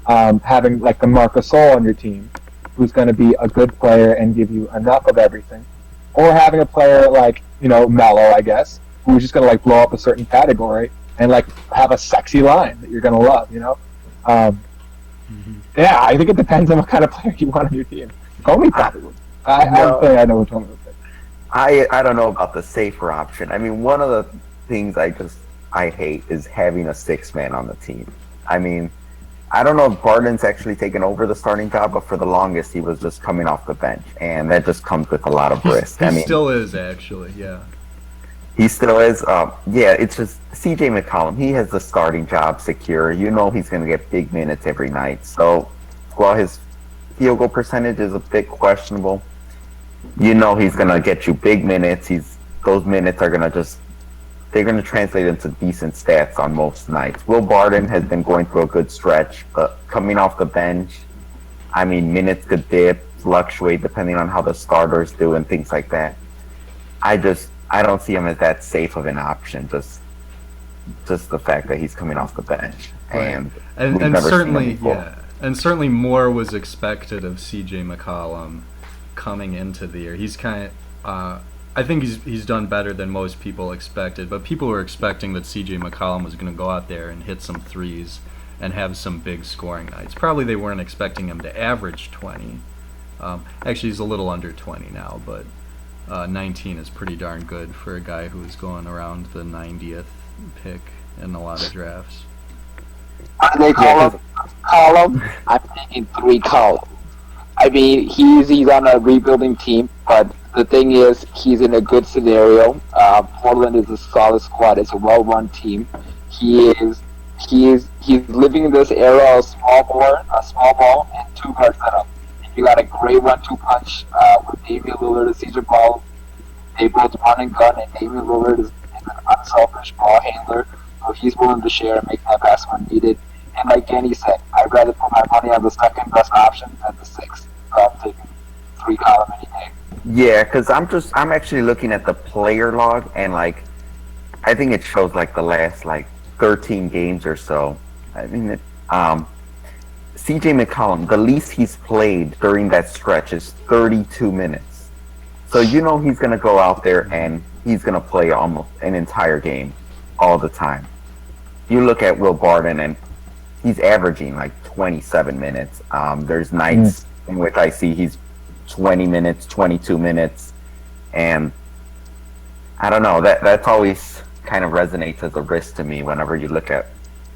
having like a Marc Gasol on your team, who's going to be a good player and give you enough of everything. Or having a player like, Melo, I guess, who's just going to like blow up a certain category and like have a sexy line that you're going to love, Yeah, I think it depends on what kind of player you want on your team. Comey probably would. I know what Comey would pick. I don't know about the safer option. I mean, one of the things I hate is having a 6-man on the team. I mean, I don't know if Barton's actually taken over the starting job, but for the longest he was just coming off the bench, and that just comes with a lot of risk. He still is, actually, yeah. He still is. It's just C.J. McCollum. He has the starting job secure. He's going to get big minutes every night. So while his field goal percentage is a bit questionable, he's going to get you big minutes. He's those minutes are gonna they're gonna translate into decent stats on most nights. Will Barton has been going through a good stretch, but coming off the bench, I mean, minutes could dip, fluctuate depending on how the starters do and things like that. I don't see him as that safe of an option. Just the fact that he's coming off the bench, and certainly, and certainly more was expected of C.J. McCollum coming into the year. He's I think he's done better than most people expected, but people were expecting that C.J. McCollum was going to go out there and hit some threes and have some big scoring nights. Probably they weren't expecting him to average 20. Actually, he's a little under 20 now, but 19 is pretty darn good for a guy who's going around the 90th pick in a lot of drafts. They call him column. I'm thinking 3 column. I mean, he's on a rebuilding team, but the thing is, he's in a good scenario. Portland is a solid squad. It's a well-run team. He's living in this era of small ball, and 2-guard setup. You got a great 1-2 punch with Damian Lillard and Caesar Ball. They both run and gun, and Damian Lillard is an unselfish ball handler, so he's willing to share and make that pass when needed. And like Danny said, I'd rather put my money on the second best option than the sixth. So I'm taking 3 column any day. Yeah, because I'm actually looking at the player log, and like, I think it shows like the last like 13 games or so. I mean, C.J. McCollum, the least he's played during that stretch is 32 minutes. So you know he's going to go out there and he's going to play almost an entire game all the time. You look at Will Barton, and he's averaging like 27 minutes. There's nights in which I see he's 20 minutes, 22 minutes, and I don't know, that's always kind of resonates as a risk to me whenever you look at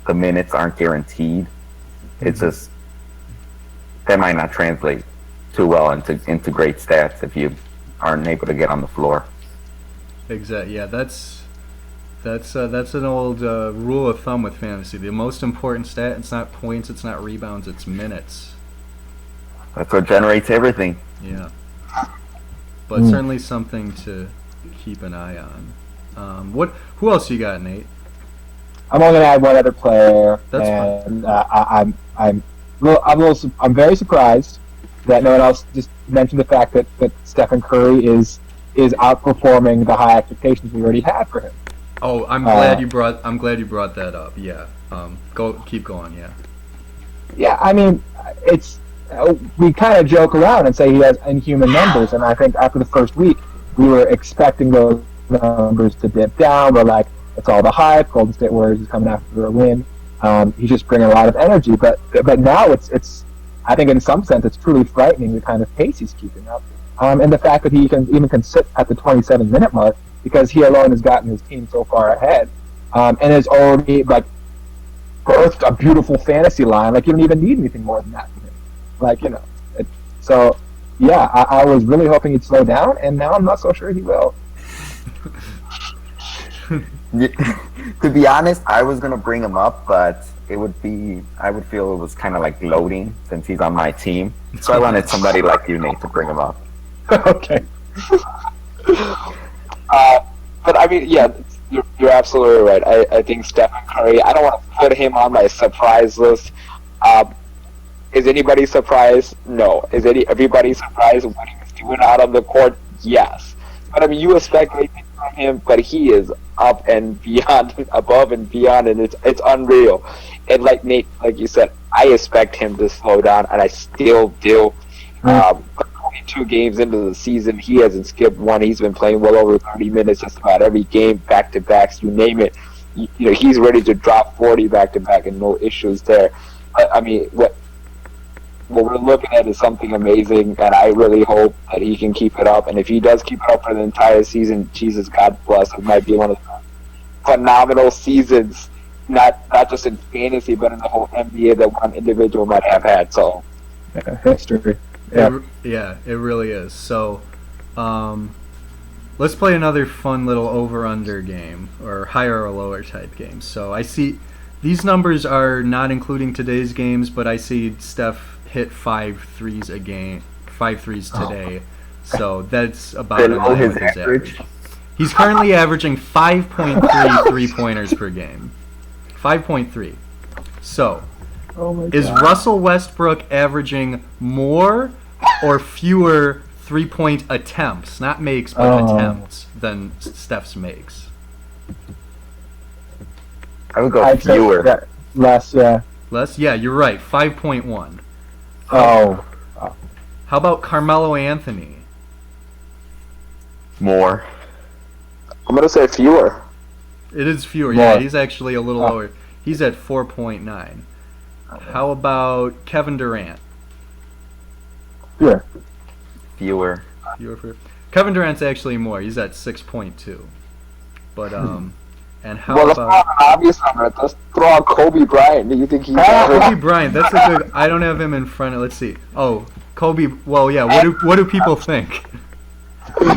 the minutes aren't guaranteed. It's just, that might not translate too well into great stats if you aren't able to get on the floor. Exactly. Yeah, that's an old rule of thumb with fantasy. The most important stat, it's not points, it's not rebounds, it's minutes. That's what generates everything. Yeah. But certainly something to keep an eye on. Who else you got, Nate? I'm only gonna add one other player, That's and I'm very surprised that no one else just mentioned the fact that Stephen Curry is outperforming the high expectations we already had for him. Oh, I'm glad you brought that up. Yeah. Keep going. Yeah. Yeah, I mean, it's we kind of joke around and say he has inhuman numbers, and I think after the first week we were expecting those numbers to dip down. We're like, it's all the hype. Golden State Warriors is coming after a win. He's just bringing a lot of energy, but now it's I think in some sense it's truly frightening the kind of pace he's keeping up, and the fact that he can sit at the 27-minute mark because he alone has gotten his team so far ahead, and has already like birthed a beautiful fantasy line. Like, you don't even need anything more than that from him. Like, you know, so yeah, I was really hoping he'd slow down, and now I'm not so sure he will. To be honest, I was gonna bring him up, but I would feel it was kind of like loading since he's on my team. So I wanted somebody like you, Nate, to bring him up. Okay. But I mean, yeah, you're absolutely right. I think Stephen Curry, I don't want to put him on my surprise list. Is anybody surprised? No. Is everybody surprised what he was doing out on the court? Yes. But I mean, you expect anything from him, but he is up and beyond, above and beyond, and it's unreal. And like Nate, like you said, I expect him to slow down, and I still do. 22 games into the season, he hasn't skipped one. He's been playing well over 30 minutes just about every game, back-to-backs, you name it. You know, he's ready to drop 40 back-to-back and no issues there. I mean, what we're looking at is something amazing, and I really hope that he can keep it up. And if he does keep it up for the entire season, Jesus, God bless. It might be one of the phenomenal seasons, not just in fantasy, but in the whole NBA that one individual might have had. So, history. Yeah, it really is. So, let's play another fun little over-under game, or higher or lower type game. So I see these numbers are not including today's games, but I see Steph hit 5 threes a game, 5 threes today. So that's about in line with his average. He's currently averaging 5.3 three-pointers per game. 5.3. So, is Russell Westbrook averaging more or fewer three-point attempts, not makes, but attempts, than Steph's makes? I would go I'd say fewer. that less, yeah. Less? Yeah, you're right. 5.1. Oh. How about Carmelo Anthony? More. I'm gonna say fewer. It is fewer. More. Yeah, he's actually a little lower. He's at 4.9. How about Kevin Durant? Yeah. Fewer. Kevin Durant's actually more. He's at 6.2. But and how Well, let's throw about out an obvious number. Let's throw out Kobe Bryant. Do you think he's Kobe Bryant? That's a good. I don't have him in front of. Let's see. Oh, Kobe. Well, yeah. What do people think?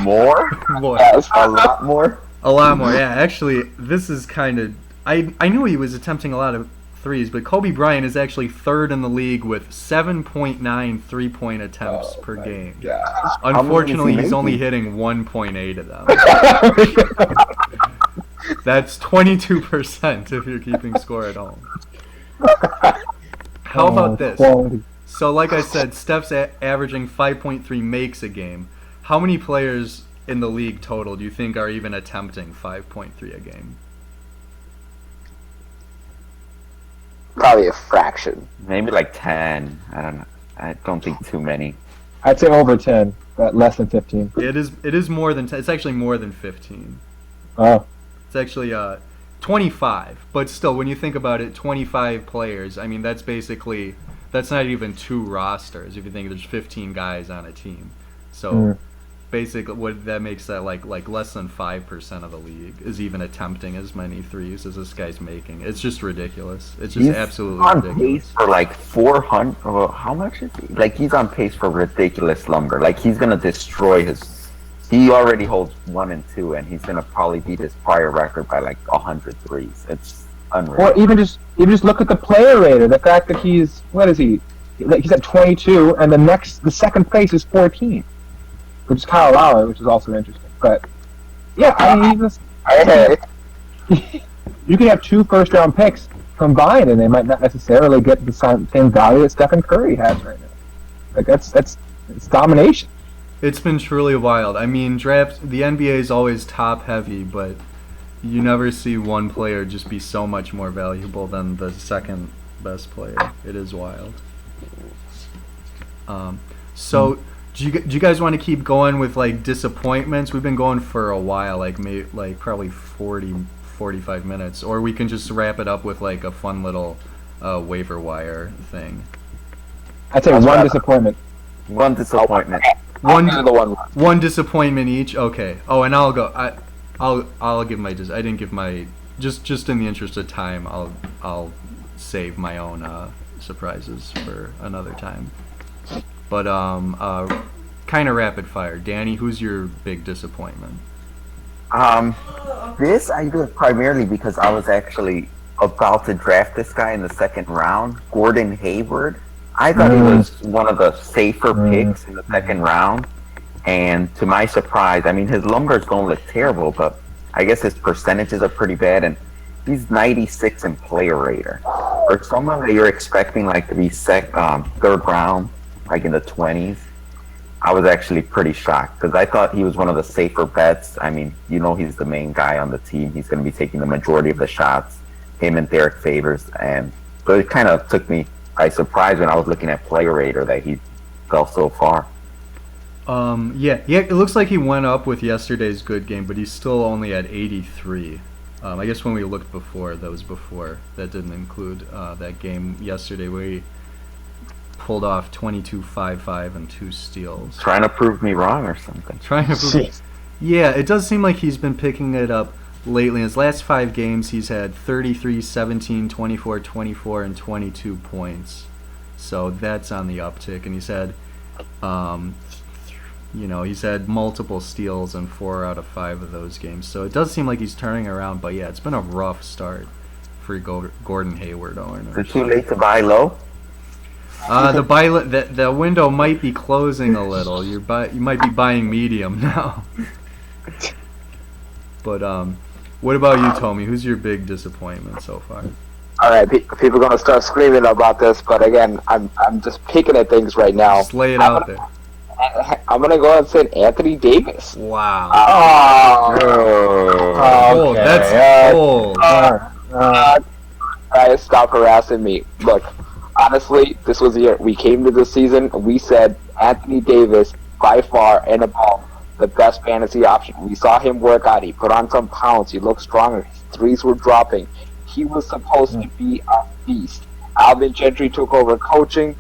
More? More. Yes. A lot more? A lot more. Yeah. Actually, this is kind of. I knew he was attempting a lot of threes, but Kobe Bryant is actually third in the league with 7.9 three-point attempts per game. Yeah. Unfortunately, How many is he he's only making? hitting 1.8 of them. That's 22% if you're keeping score at home. How about this? Quality. So, like I said, Steph's averaging 5.3 makes a game. How many players in the league total do you think are even attempting 5.3 a game? Probably a fraction. Maybe like 10. I don't know. I don't think too many. I'd say over 10, but less than 15. It is more than 10. It's actually more than 15. Oh. It's actually 25. But still, when you think about it, 25 players. I mean, that's not even two rosters. If you think there's 15 guys on a team, so basically, what that makes that like less than 5% of the league is even attempting as many threes as this guy's making. It's just ridiculous. It's just absolutely on ridiculous. pace for like 400. Well, how much is he? Like he's on pace for ridiculous number. Like he's gonna destroy his. He already holds 1 and 2, and he's gonna probably beat his prior record by like 100 threes. It's unreal. Or even just look at the player rater. The fact that he's he's at 22, and the second place is 14, which is Kyle Lowry, which is also interesting. But yeah, I mean, you can have 2 first-round picks combined, and they might not necessarily get the same value that Stephen Curry has right now. Like it's domination. It's been truly wild. I mean, the NBA is always top heavy, but you never see one player just be so much more valuable than the second best player. It is wild. So, do you guys want to keep going with like disappointments? We've been going for a while, like probably 45 minutes, or we can just wrap it up with like a fun little waiver wire thing. I'd say one disappointment. One disappointment. One disappointment each. Okay. Oh, and I'll go. I'll give my. I didn't give my. Just in the interest of time, I'll save my own surprises for another time. But kind of rapid fire. Danny, who's your big disappointment? This I did primarily because I was actually about to draft this guy in the second round, Gordon Hayward. I thought he was one of the safer picks in the second round, and to my surprise, I mean his numbers don't look terrible, but I guess his percentages are pretty bad, and he's 96 in player rater. For someone that you're expecting like to be third round, like in the 20s, I was actually pretty shocked because I thought he was one of the safer bets. I mean, he's the main guy on the team. He's going to be taking the majority of the shots, him and Derek Favors, and so it kind of took me by surprise when I was looking at player rater that he fell so far. Yeah. It looks like he went up with yesterday's good game, but he's still only at 83. I guess when we looked before, that didn't include that game yesterday where he pulled off 22-5-5 and 2 steals. Trying to prove me wrong or something. Yeah, it does seem like he's been picking it up lately. In his last 5 games, he's had 33, 17, 24, 24, and 22 points. So that's on the uptick. And he's had, he's had multiple steals in 4 out of 5 of those games. So it does seem like he's turning around. But yeah, it's been a rough start for Gordon Hayward owners. Is it too late to buy low? The window might be closing a little. You might be buying medium now. But what about you, Tommy? Who's your big disappointment so far? All right, people are gonna start screaming about this, but again, I'm just picking at things right now. Just lay it out there. I'm gonna go and say Anthony Davis. Wow. Oh, okay. That's cold. Guys, stop harassing me. Look, honestly, this was the year we came to this season. We said Anthony Davis by far and above the best fantasy option. We saw him work out. He put on some pounds. He looked stronger. His threes were dropping. He was supposed to be a beast. Alvin Gentry took over coaching.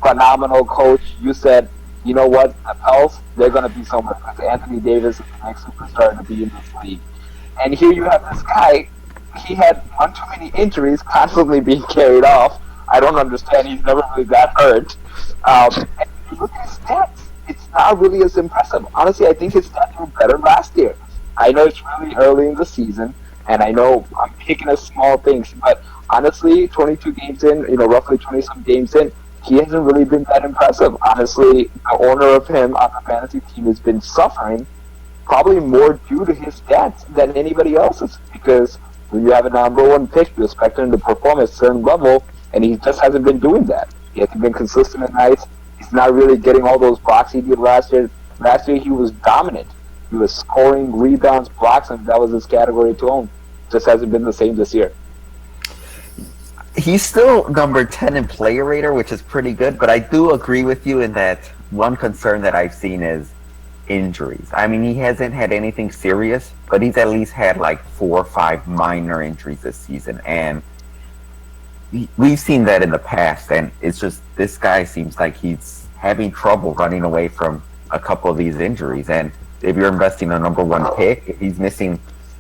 Phenomenal coach. You said, you know what, the Pels, they're going to be somewhere because Anthony Davis is the next superstar to be in this league. And here you have this guy. He had one too many injuries, constantly being carried off. I don't understand. He's never really got hurt. And you look at his stats. It's not really as impressive. Honestly, I think his stats were better last year. I know it's really early in the season, and I know I'm picking at small things, but honestly, 22 games in, roughly 20-some games in, he hasn't really been that impressive. Honestly, the owner of him on the fantasy team has been suffering, probably more due to his stats than anybody else's, because when you have a number one pick, you expect him to perform at a certain level, and he just hasn't been doing that. He hasn't been consistent at nights. He's not really getting all those blocks he did last year. Last year, he was dominant. He was scoring, rebounds, blocks, and that was his category to own. Just hasn't been the same this year. He's still number 10 in player rater, which is pretty good, but I do agree with you in that one concern that I've seen is injuries. I mean, he hasn't had anything serious, but he's at least had like 4 or 5 minor injuries this season, and we've seen that in the past, and it's just this guy seems like he's having trouble running away from a couple of these injuries. And if you're investing a number one pick, if he's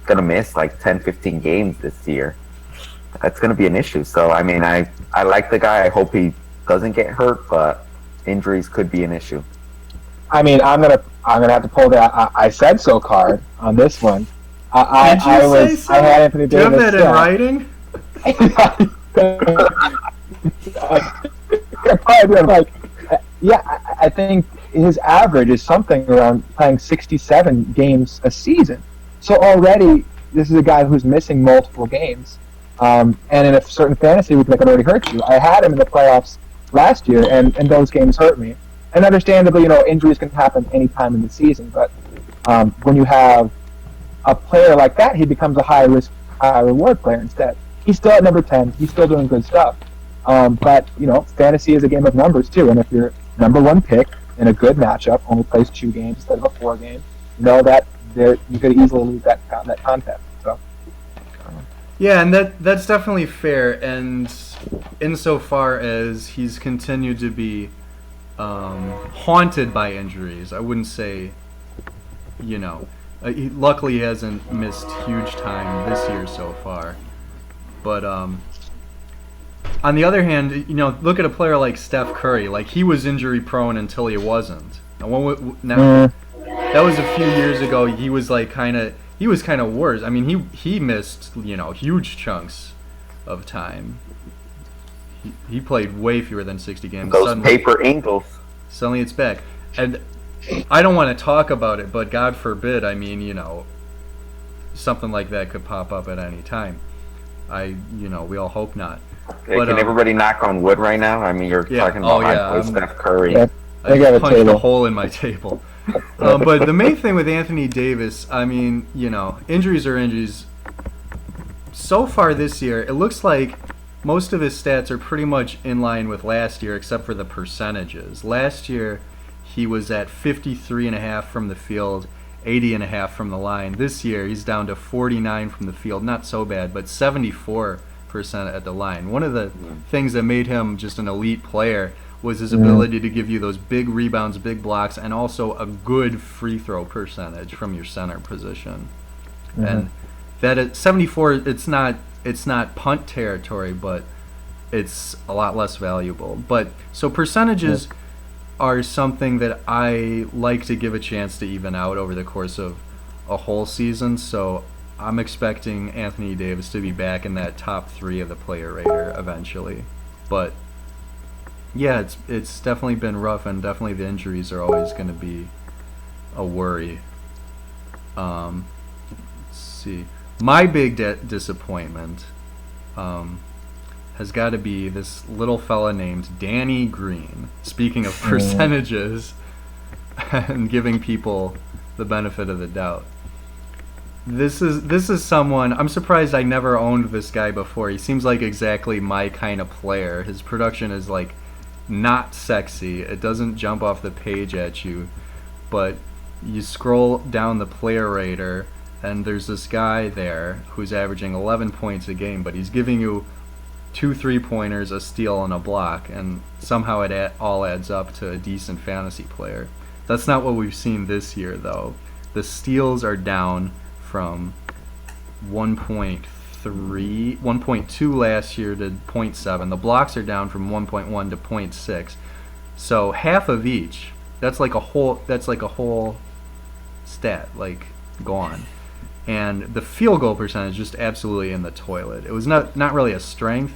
gonna miss like 10, 15 games this year, that's gonna be an issue. So I mean, I like the guy. I hope he doesn't get hurt, but injuries could be an issue. I mean, I'm gonna have to pull the I said so card on this one. I had Anthony Davis. Do you have that in writing? I think his average is something around playing 67 games a season. So already, this is a guy who's missing multiple games. And in a certain fantasy league, that could already hurt you. I had him in the playoffs last year, and those games hurt me. And understandably, injuries can happen any time in the season. But when you have a player like that, he becomes a high-risk, high-reward player instead. He's still at number 10. He's still doing good stuff. But, fantasy is a game of numbers, too. And if your number one pick in a good matchup only plays 2 games instead of a 4 game, that you could easily lose that contest. So. Yeah, and that's definitely fair. And insofar as he's continued to be haunted by injuries, I wouldn't say, luckily he hasn't missed huge time this year so far. But on the other hand, look at a player like Steph Curry. Like, he was injury prone until he wasn't. Now that was a few years ago. He was kind of worse. I mean, he missed huge chunks of time. He played way fewer than 60 games. Those paper angles. Suddenly it's back, and I don't want to talk about it, but God forbid. I mean, something like that could pop up at any time. We all hope not. Hey, but, can everybody knock on wood right now? I mean, you're talking about Steph Curry. Yeah, I just punched a hole in my table. But the main thing with Anthony Davis, I mean, injuries are injuries. So far this year, it looks like most of his stats are pretty much in line with last year, except for the percentages. Last year, he was at 53.5 from the field, 80.5 from the line. This year, he's down to 49 from the field. Not so bad, but 74% at the line. One of the things that made him just an elite player was his ability to give you those big rebounds, big blocks, and also a good free throw percentage from your center position. And that at 74, it's not punt territory, but it's a lot less valuable. But so percentages are something that I like to give a chance to even out over the course of a whole season. So I'm expecting Anthony Davis to be back in that top 3 of the player rater eventually. But yeah, it's definitely been rough, and definitely the injuries are always going to be a worry. see. My big disappointment has got to be this little fella named Danny Green. Speaking of percentages and giving people the benefit of the doubt. This is someone, I'm surprised I never owned this guy before. He seems like exactly my kind of player. His production is like not sexy. It doesn't jump off the page at you, but you scroll down the player rater and there's this guy there who's averaging 11 points a game, but he's giving you 2 3-pointers, a steal, and a block, and somehow it all adds up to a decent fantasy player. That's not what we've seen this year, though. The steals are down from 1.2 last year to 0.7. The blocks are down from 1.1 to 0.6. So half of each. That's like a whole stat, like, gone. And the field goal percentage just absolutely in the toilet. It was not really a strength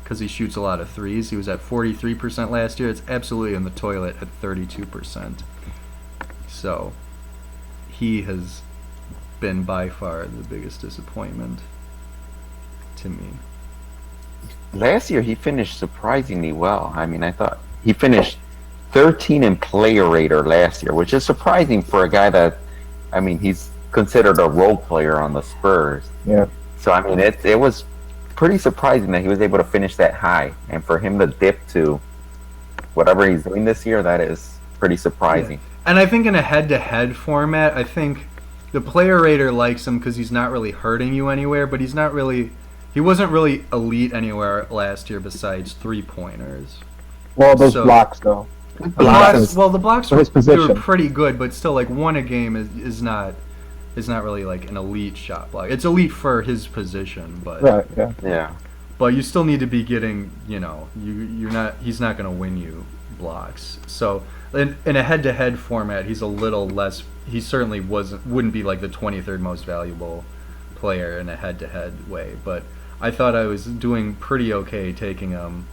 because he shoots a lot of threes. He was at 43% last year. It's absolutely in the toilet at 32%. So he has been by far the biggest disappointment to me. Last year he finished surprisingly well. I mean, I thought he finished 13 in player rater last year, which is surprising for a guy that, I mean, he's considered a role player on the Spurs. Yeah. So I mean, it was pretty surprising that he was able to finish that high, and for him to dip to whatever he's doing this year, that is pretty surprising. Yeah. And I think in a head-to-head format, I think the player rater likes him because he's not really hurting you anywhere, but he wasn't really elite anywhere last year besides 3-pointers. Well, those blocks though. The blocks for his position. They were pretty good, but still, like, one a game is not really like an elite shot block. It's elite for his position, but right, yeah. But you still need to be getting, he's not going to win you blocks. So in a head-to-head format, he's a little less. He certainly wouldn't be like the 23rd most valuable player in a head-to-head way. But I thought I was doing pretty okay taking him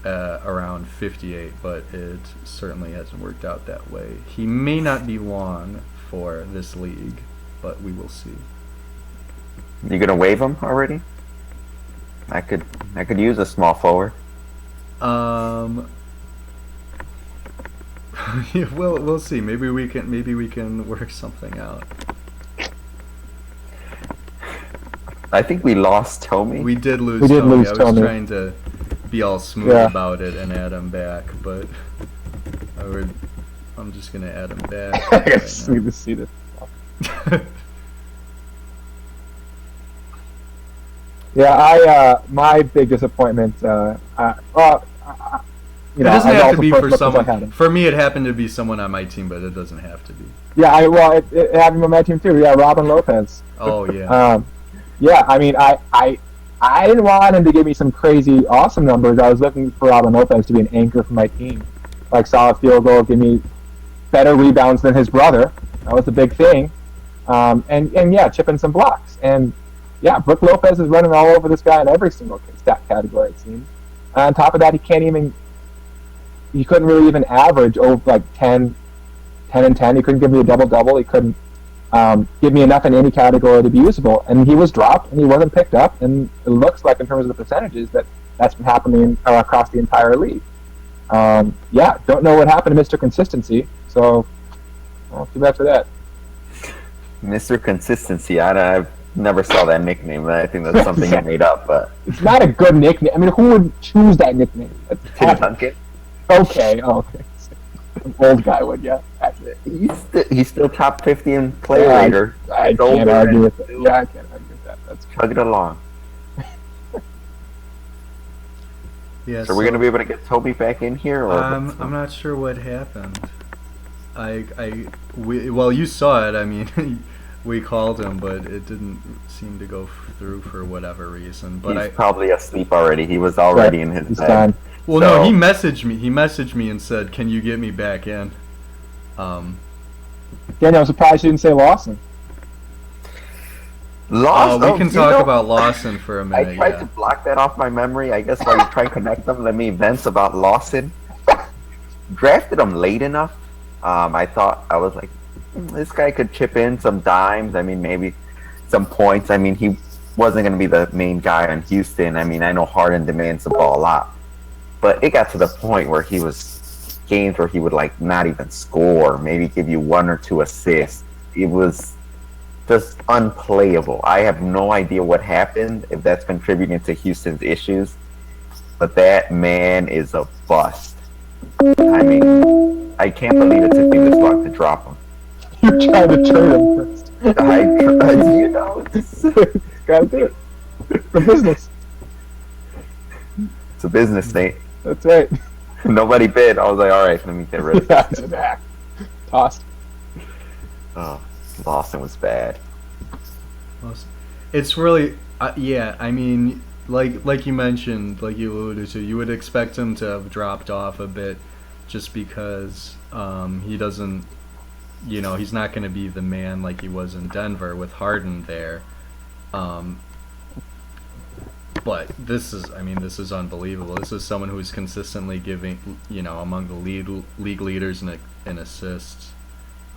around 58, but it certainly hasn't worked out that way. He may not be long for this league, but we will see. You gonna waive him already? I could use a small forward. We'll see. Maybe we can work something out. I think we lost Tommy. We did lose Tommy. I was trying to be all smooth about it and add him back, but I'm just gonna add him back. I just need to see this. Yeah, my big disappointment. It doesn't have to be for someone. For me, it happened to be someone on my team, but it doesn't have to be. Yeah, it happened on my team too. Yeah, Robin Lopez. Oh yeah. Yeah, I mean, I didn't want him to give me some crazy awesome numbers. I was looking for Robin Lopez to be an anchor for my team, like solid field goal, give me better rebounds than his brother. That was the big thing. And yeah, chip in some blocks. And yeah, Brook Lopez is running all over this guy in every single stat category, it seems. On top of that, he couldn't really even average over like 10 and 10. He couldn't give me a double-double. He couldn't give me enough in any category to be usable. And he was dropped, and he wasn't picked up. And it looks like, in terms of the percentages, that's been happening across the entire league. Yeah, don't know what happened to Mr. Consistency. So, well, too bad for that. Mr. Consistency. I've never saw that nickname. I think that's something you made up. But it's not a good nickname. I mean, who would choose that nickname? Tim Duncan. Okay. An old guy would, yeah. That's it. He's still top 50 in player rater. I can't argue with that. Yeah, I can't argue with that. That's chug it along. Yeah, so we're gonna be able to get Toby back in here, or I'm not sure what happened. You saw it. I mean, we called him, but it didn't seem to go through for whatever reason. But he's probably asleep already. He was already in his bed. Well, no, he messaged me. He messaged me and said, "Can you get me back in?" Daniel, I'm surprised you didn't say Lawson. Lawson. We can talk about Lawson for a minute. I tried to block that off my memory. I guess while you try to connect them, let me vent about Lawson. Drafted him late enough. I was like, this guy could chip in some dimes. I mean, maybe some points. I mean, he wasn't going to be the main guy in Houston. I mean, I know Harden demands the ball a lot, but it got to the point where he was games where he would like not even score, maybe give you 1 or 2 assists. It was just unplayable. I have no idea what happened, if that's contributing to Houston's issues, but that man is a bust. I mean, I can't believe it took me this long to drop him. You're trying to trade him first. You know, Gotta do it. For business. it's a business, Nate. That's right. Nobody bid. I was like, all right, let me get rid of Yeah, this. it's back. Tossed. Oh, Lawson was bad. It's really, yeah. I mean, like you mentioned, like you alluded to, you would expect him to have dropped off a bit, just because he doesn't, he's not going to be the man like he was in Denver with Harden there. But this is unbelievable. This is someone who's consistently giving, among the league leaders in assists,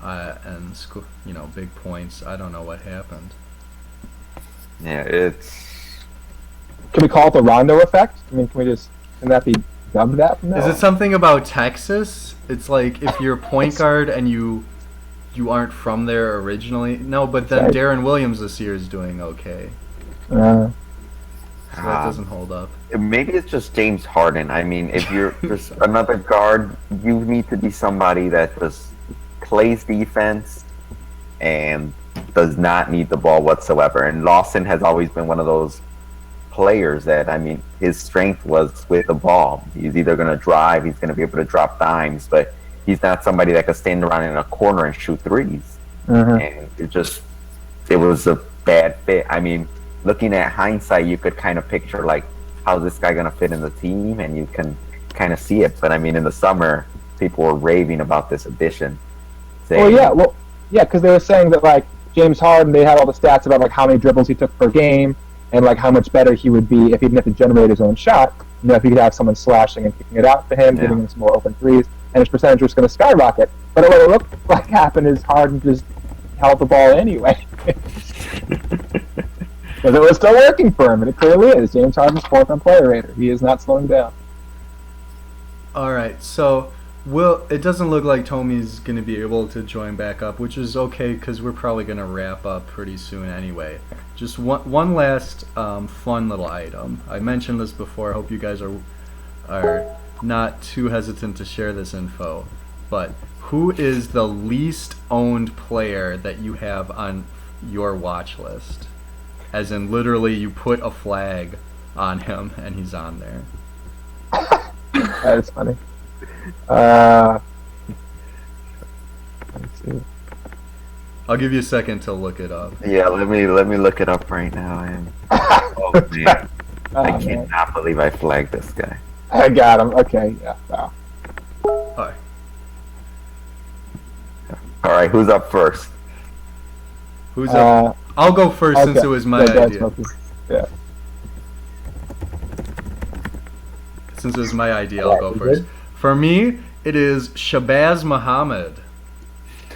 and big points. I don't know what happened. Yeah, it's. Can we call it the Rondo effect? I mean, can that be dubbed that from now Is on? it something about Texas? It's like if you're a point guard and you aren't from there originally. No, but then Right. Darren Williams this year is doing okay. So that doesn't hold up. Maybe it's just James Harden. I mean, if you're just another guard, you need to be somebody that just plays defense and does not need the ball whatsoever. And Lawson has always been one of those players that, I mean, his strength was with the ball. He's either going to drive, he's going to be able to drop dimes, but he's not somebody that could stand around in a corner and shoot threes. And it was a bad fit. I mean, looking at hindsight, you could kind of picture like, how's this guy going to fit in the team? And you can kind of see it. But I mean, in the summer, people were raving about this addition. Saying, because they were saying that like James Harden, they had all the stats about like how many dribbles he took per game and like how much better he would be if he didn't have to generate his own shot. If he could have someone slashing and kicking it out for him, giving him some more open threes, and his percentage was going to skyrocket. But what it looked like happened is Harden just held the ball anyway. Because it was still working for him, and it clearly is. James Harden's fourth on player rater. He is not slowing down. All right, so it doesn't look like Tommy's going to be able to join back up, which is okay because we're probably going to wrap up pretty soon anyway. Just one last fun little item. I mentioned this before. I hope you guys are not too hesitant to share this info. But who is the least owned player that you have on your watch list? As in, literally, you put a flag on him and he's on there. That is funny. Let's see. I'll give you a second to look it up. Yeah, let me look it up right now. Oh man, I cannot believe I flagged this guy. I got him. Okay, yeah. Wow. All All right, who's up first? Who's up? I'll go first since it was my idea. Yeah. Since it was my idea, I'll go first. For me, it is Shabazz Muhammad.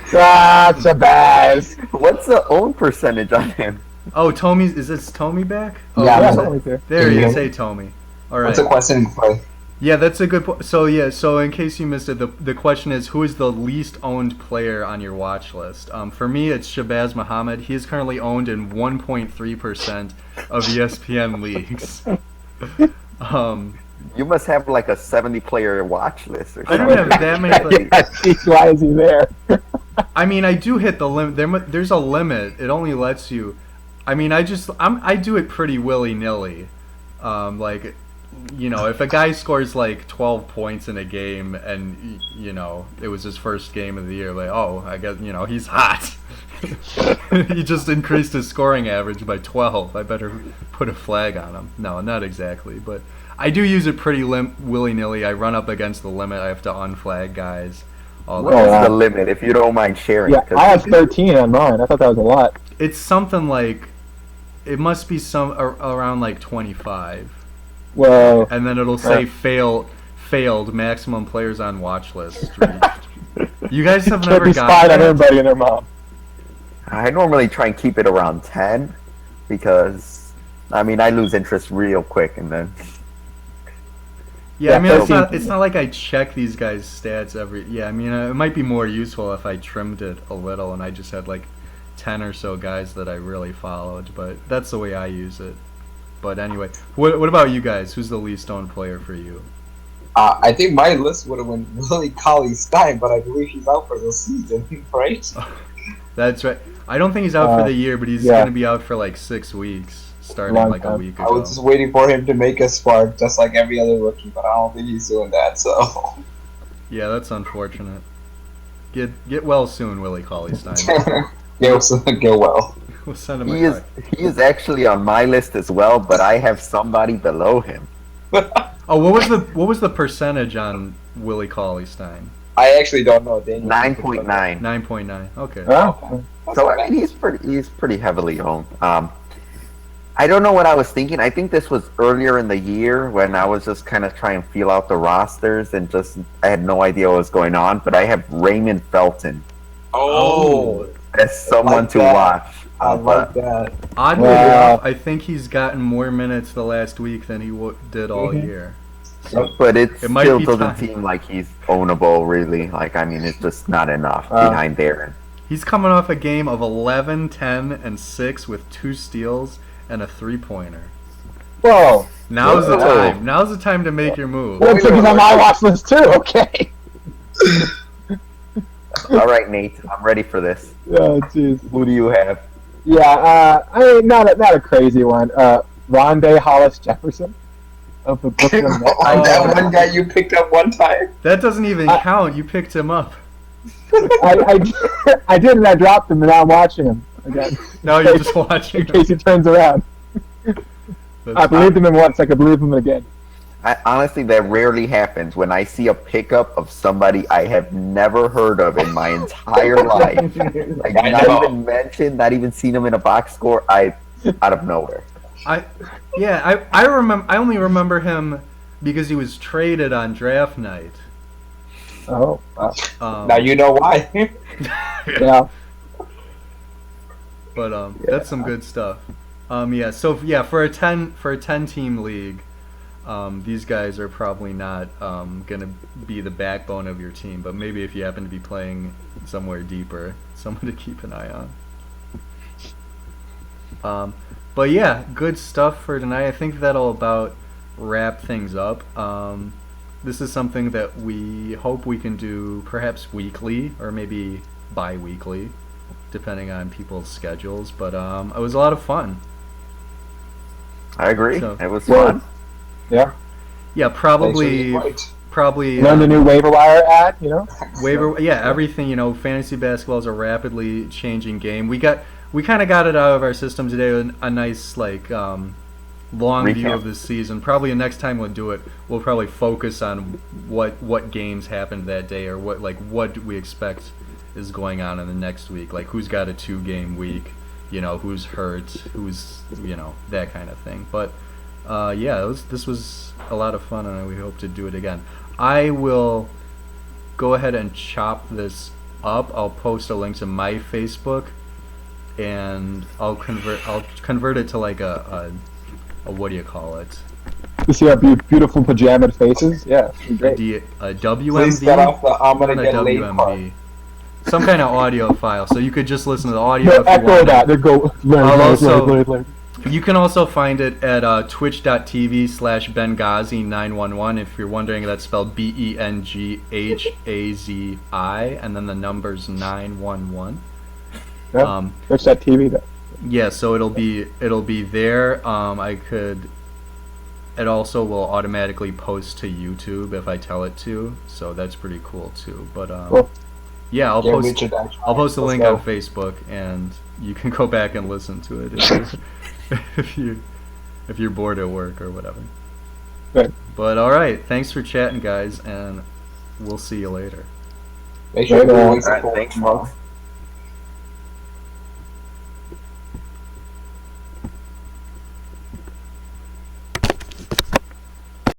Shabazz. What's the own percentage on him? Oh, is this Tommy back? Oh, Yeah, there you say Tommy. All right. What's the question? Yeah, that's a good point. So in case you missed it, the question is, who is the least owned player on your watch list? For me, it's Shabazz Muhammad. He is currently owned in 1.3% of ESPN leagues. You must have like a 70-player watch list or I something. don't have that many. Why is he there? I mean, I do hit the limit. There's a limit. It only lets you. I mean, I do it pretty willy-nilly. If a guy scores like 12 points in a game and it was his first game of the year, like, oh, I guess he's hot. He just increased his scoring average by 12. I better put a flag on him. No, not exactly, but I do use it pretty willy-nilly. I run up against the limit. I have to unflag guys. What's the limit, if you don't mind sharing? Yeah, I have 13 on mine. I thought that was a lot. It's something like, it must be around like 25. Whoa. And then it'll say failed maximum players on watch list reached. You guys have Can't never be gotten spied on that? everybody and their mom. I normally try and keep it around 10 because, I mean, I lose interest real quick and then. Yeah, I mean, Yeah, it's not like I check these guys' stats every. Yeah, I mean, it might be more useful if I trimmed it a little and I just had like 10 or so guys that I really followed, but that's the way I use it. But anyway, what about you guys? Who's the least owned player for you? I think my list would have been Willie Cauley-Stein, but I believe he's out for the season, right? That's right. I don't think he's out for the year, but he's yeah. going to be out for like 6 weeks, starting Long like a time. week I ago. was just waiting for him to make a spark, just like every other rookie, but I don't think he's doing that, so. Yeah, that's unfortunate. Get well soon, Willie Cauley-Stein. Get well. We'll send him He a is card. he is actually on my list as well, but I have somebody below him. Oh, what was the percentage on Willie Cauley-Stein? I actually don't know. Daniel. 9.9. 9.9. Okay. Oh, So I mean, he's pretty heavily owned. I don't know what I was thinking. I think this was earlier in the year when I was just kind of trying to feel out the rosters and just I had no idea what was going on. But I have Raymond Felton Oh, as someone like to that. watch. I like that. Oddly Wow. enough, I think he's gotten more minutes the last week than he did all year. So, But it It might still be doesn't time. seem like he's ownable, really. Like, I mean, it's just not enough behind Darren. he's coming off a game of 11, 10, and 6 with 2 steals and a 3-pointer. whoa. Now's the Whoa. time. Now's the time to make your move. Looks like he's on my watch list too. Okay. All right, Nate, I'm ready for this. Oh, jeez. Who do you have? Yeah, I mean, not a crazy one. Rondé Hollis Jefferson of the Brooklyn Nets. That one guy you picked up one time. That doesn't even count. You picked him up. I did, and I dropped him, and now I'm watching him again. Now you're just watching In him. case he turns around. That's I believed him in once, I could believe him again. Honestly, that rarely happens when I see a pickup of somebody I have never heard of in my entire life. Like, I not know. even mentioned, not even seen him in a box score. Out of nowhere. I remember. I only remember him because he was traded on draft night. Oh, Now you know why. yeah. But that's some good stuff. Yeah. So yeah, for a 10 team league, these guys are probably not gonna be the backbone of your team. But maybe if you happen to be playing somewhere deeper, someone to keep an eye on. But yeah, good stuff for tonight. I think that'll about wrap things up. This is something that we hope we can do perhaps weekly or maybe bi-weekly, depending on people's schedules. But it was a lot of fun. I agree. So- It was Well, fun. Yeah. Yeah, Thanks for probably the invite. Learn the new waiver wire ad, you know? waiver. Yeah, everything. Fantasy basketball is a rapidly changing game. We kind of got it out of our system today with a nice long view Recap. of the season. Probably the next time we'll do it, we'll probably focus on what games happened that day or what do we expect is going on in the next week. Like who's got a 2-game week, who's hurt, who's that kind of thing. But yeah, this was a lot of fun, and we hope to do it again. I will go ahead and chop this up. I'll post a link to my Facebook, and I'll convert it to like a what do you call it? You see our beautiful pajama faces? Yeah, great. A Please start WMV? off the I'm gonna Not a get laid part. WMV. Some kind of audio file, so you could just listen to the audio if you Echo want. that. They go, I'll also- learn. You can also find it at twitch.tv/Benghazi911. If you're wondering, that's spelled BENGHAZI, and then the numbers 911. Yeah. Twitch that TV though. Yeah, so it'll be there. It also will automatically post to YouTube if I tell it to, so that's pretty cool too. But Cool. yeah, I'll Get post Richard action. the Let's link go. on Facebook, and you can go back and listen to it if you're bored at work or whatever. Good. But all right, thanks for chatting, guys, and we'll see you later. Make sure to All release All a right, full thanks, tomorrow. folks.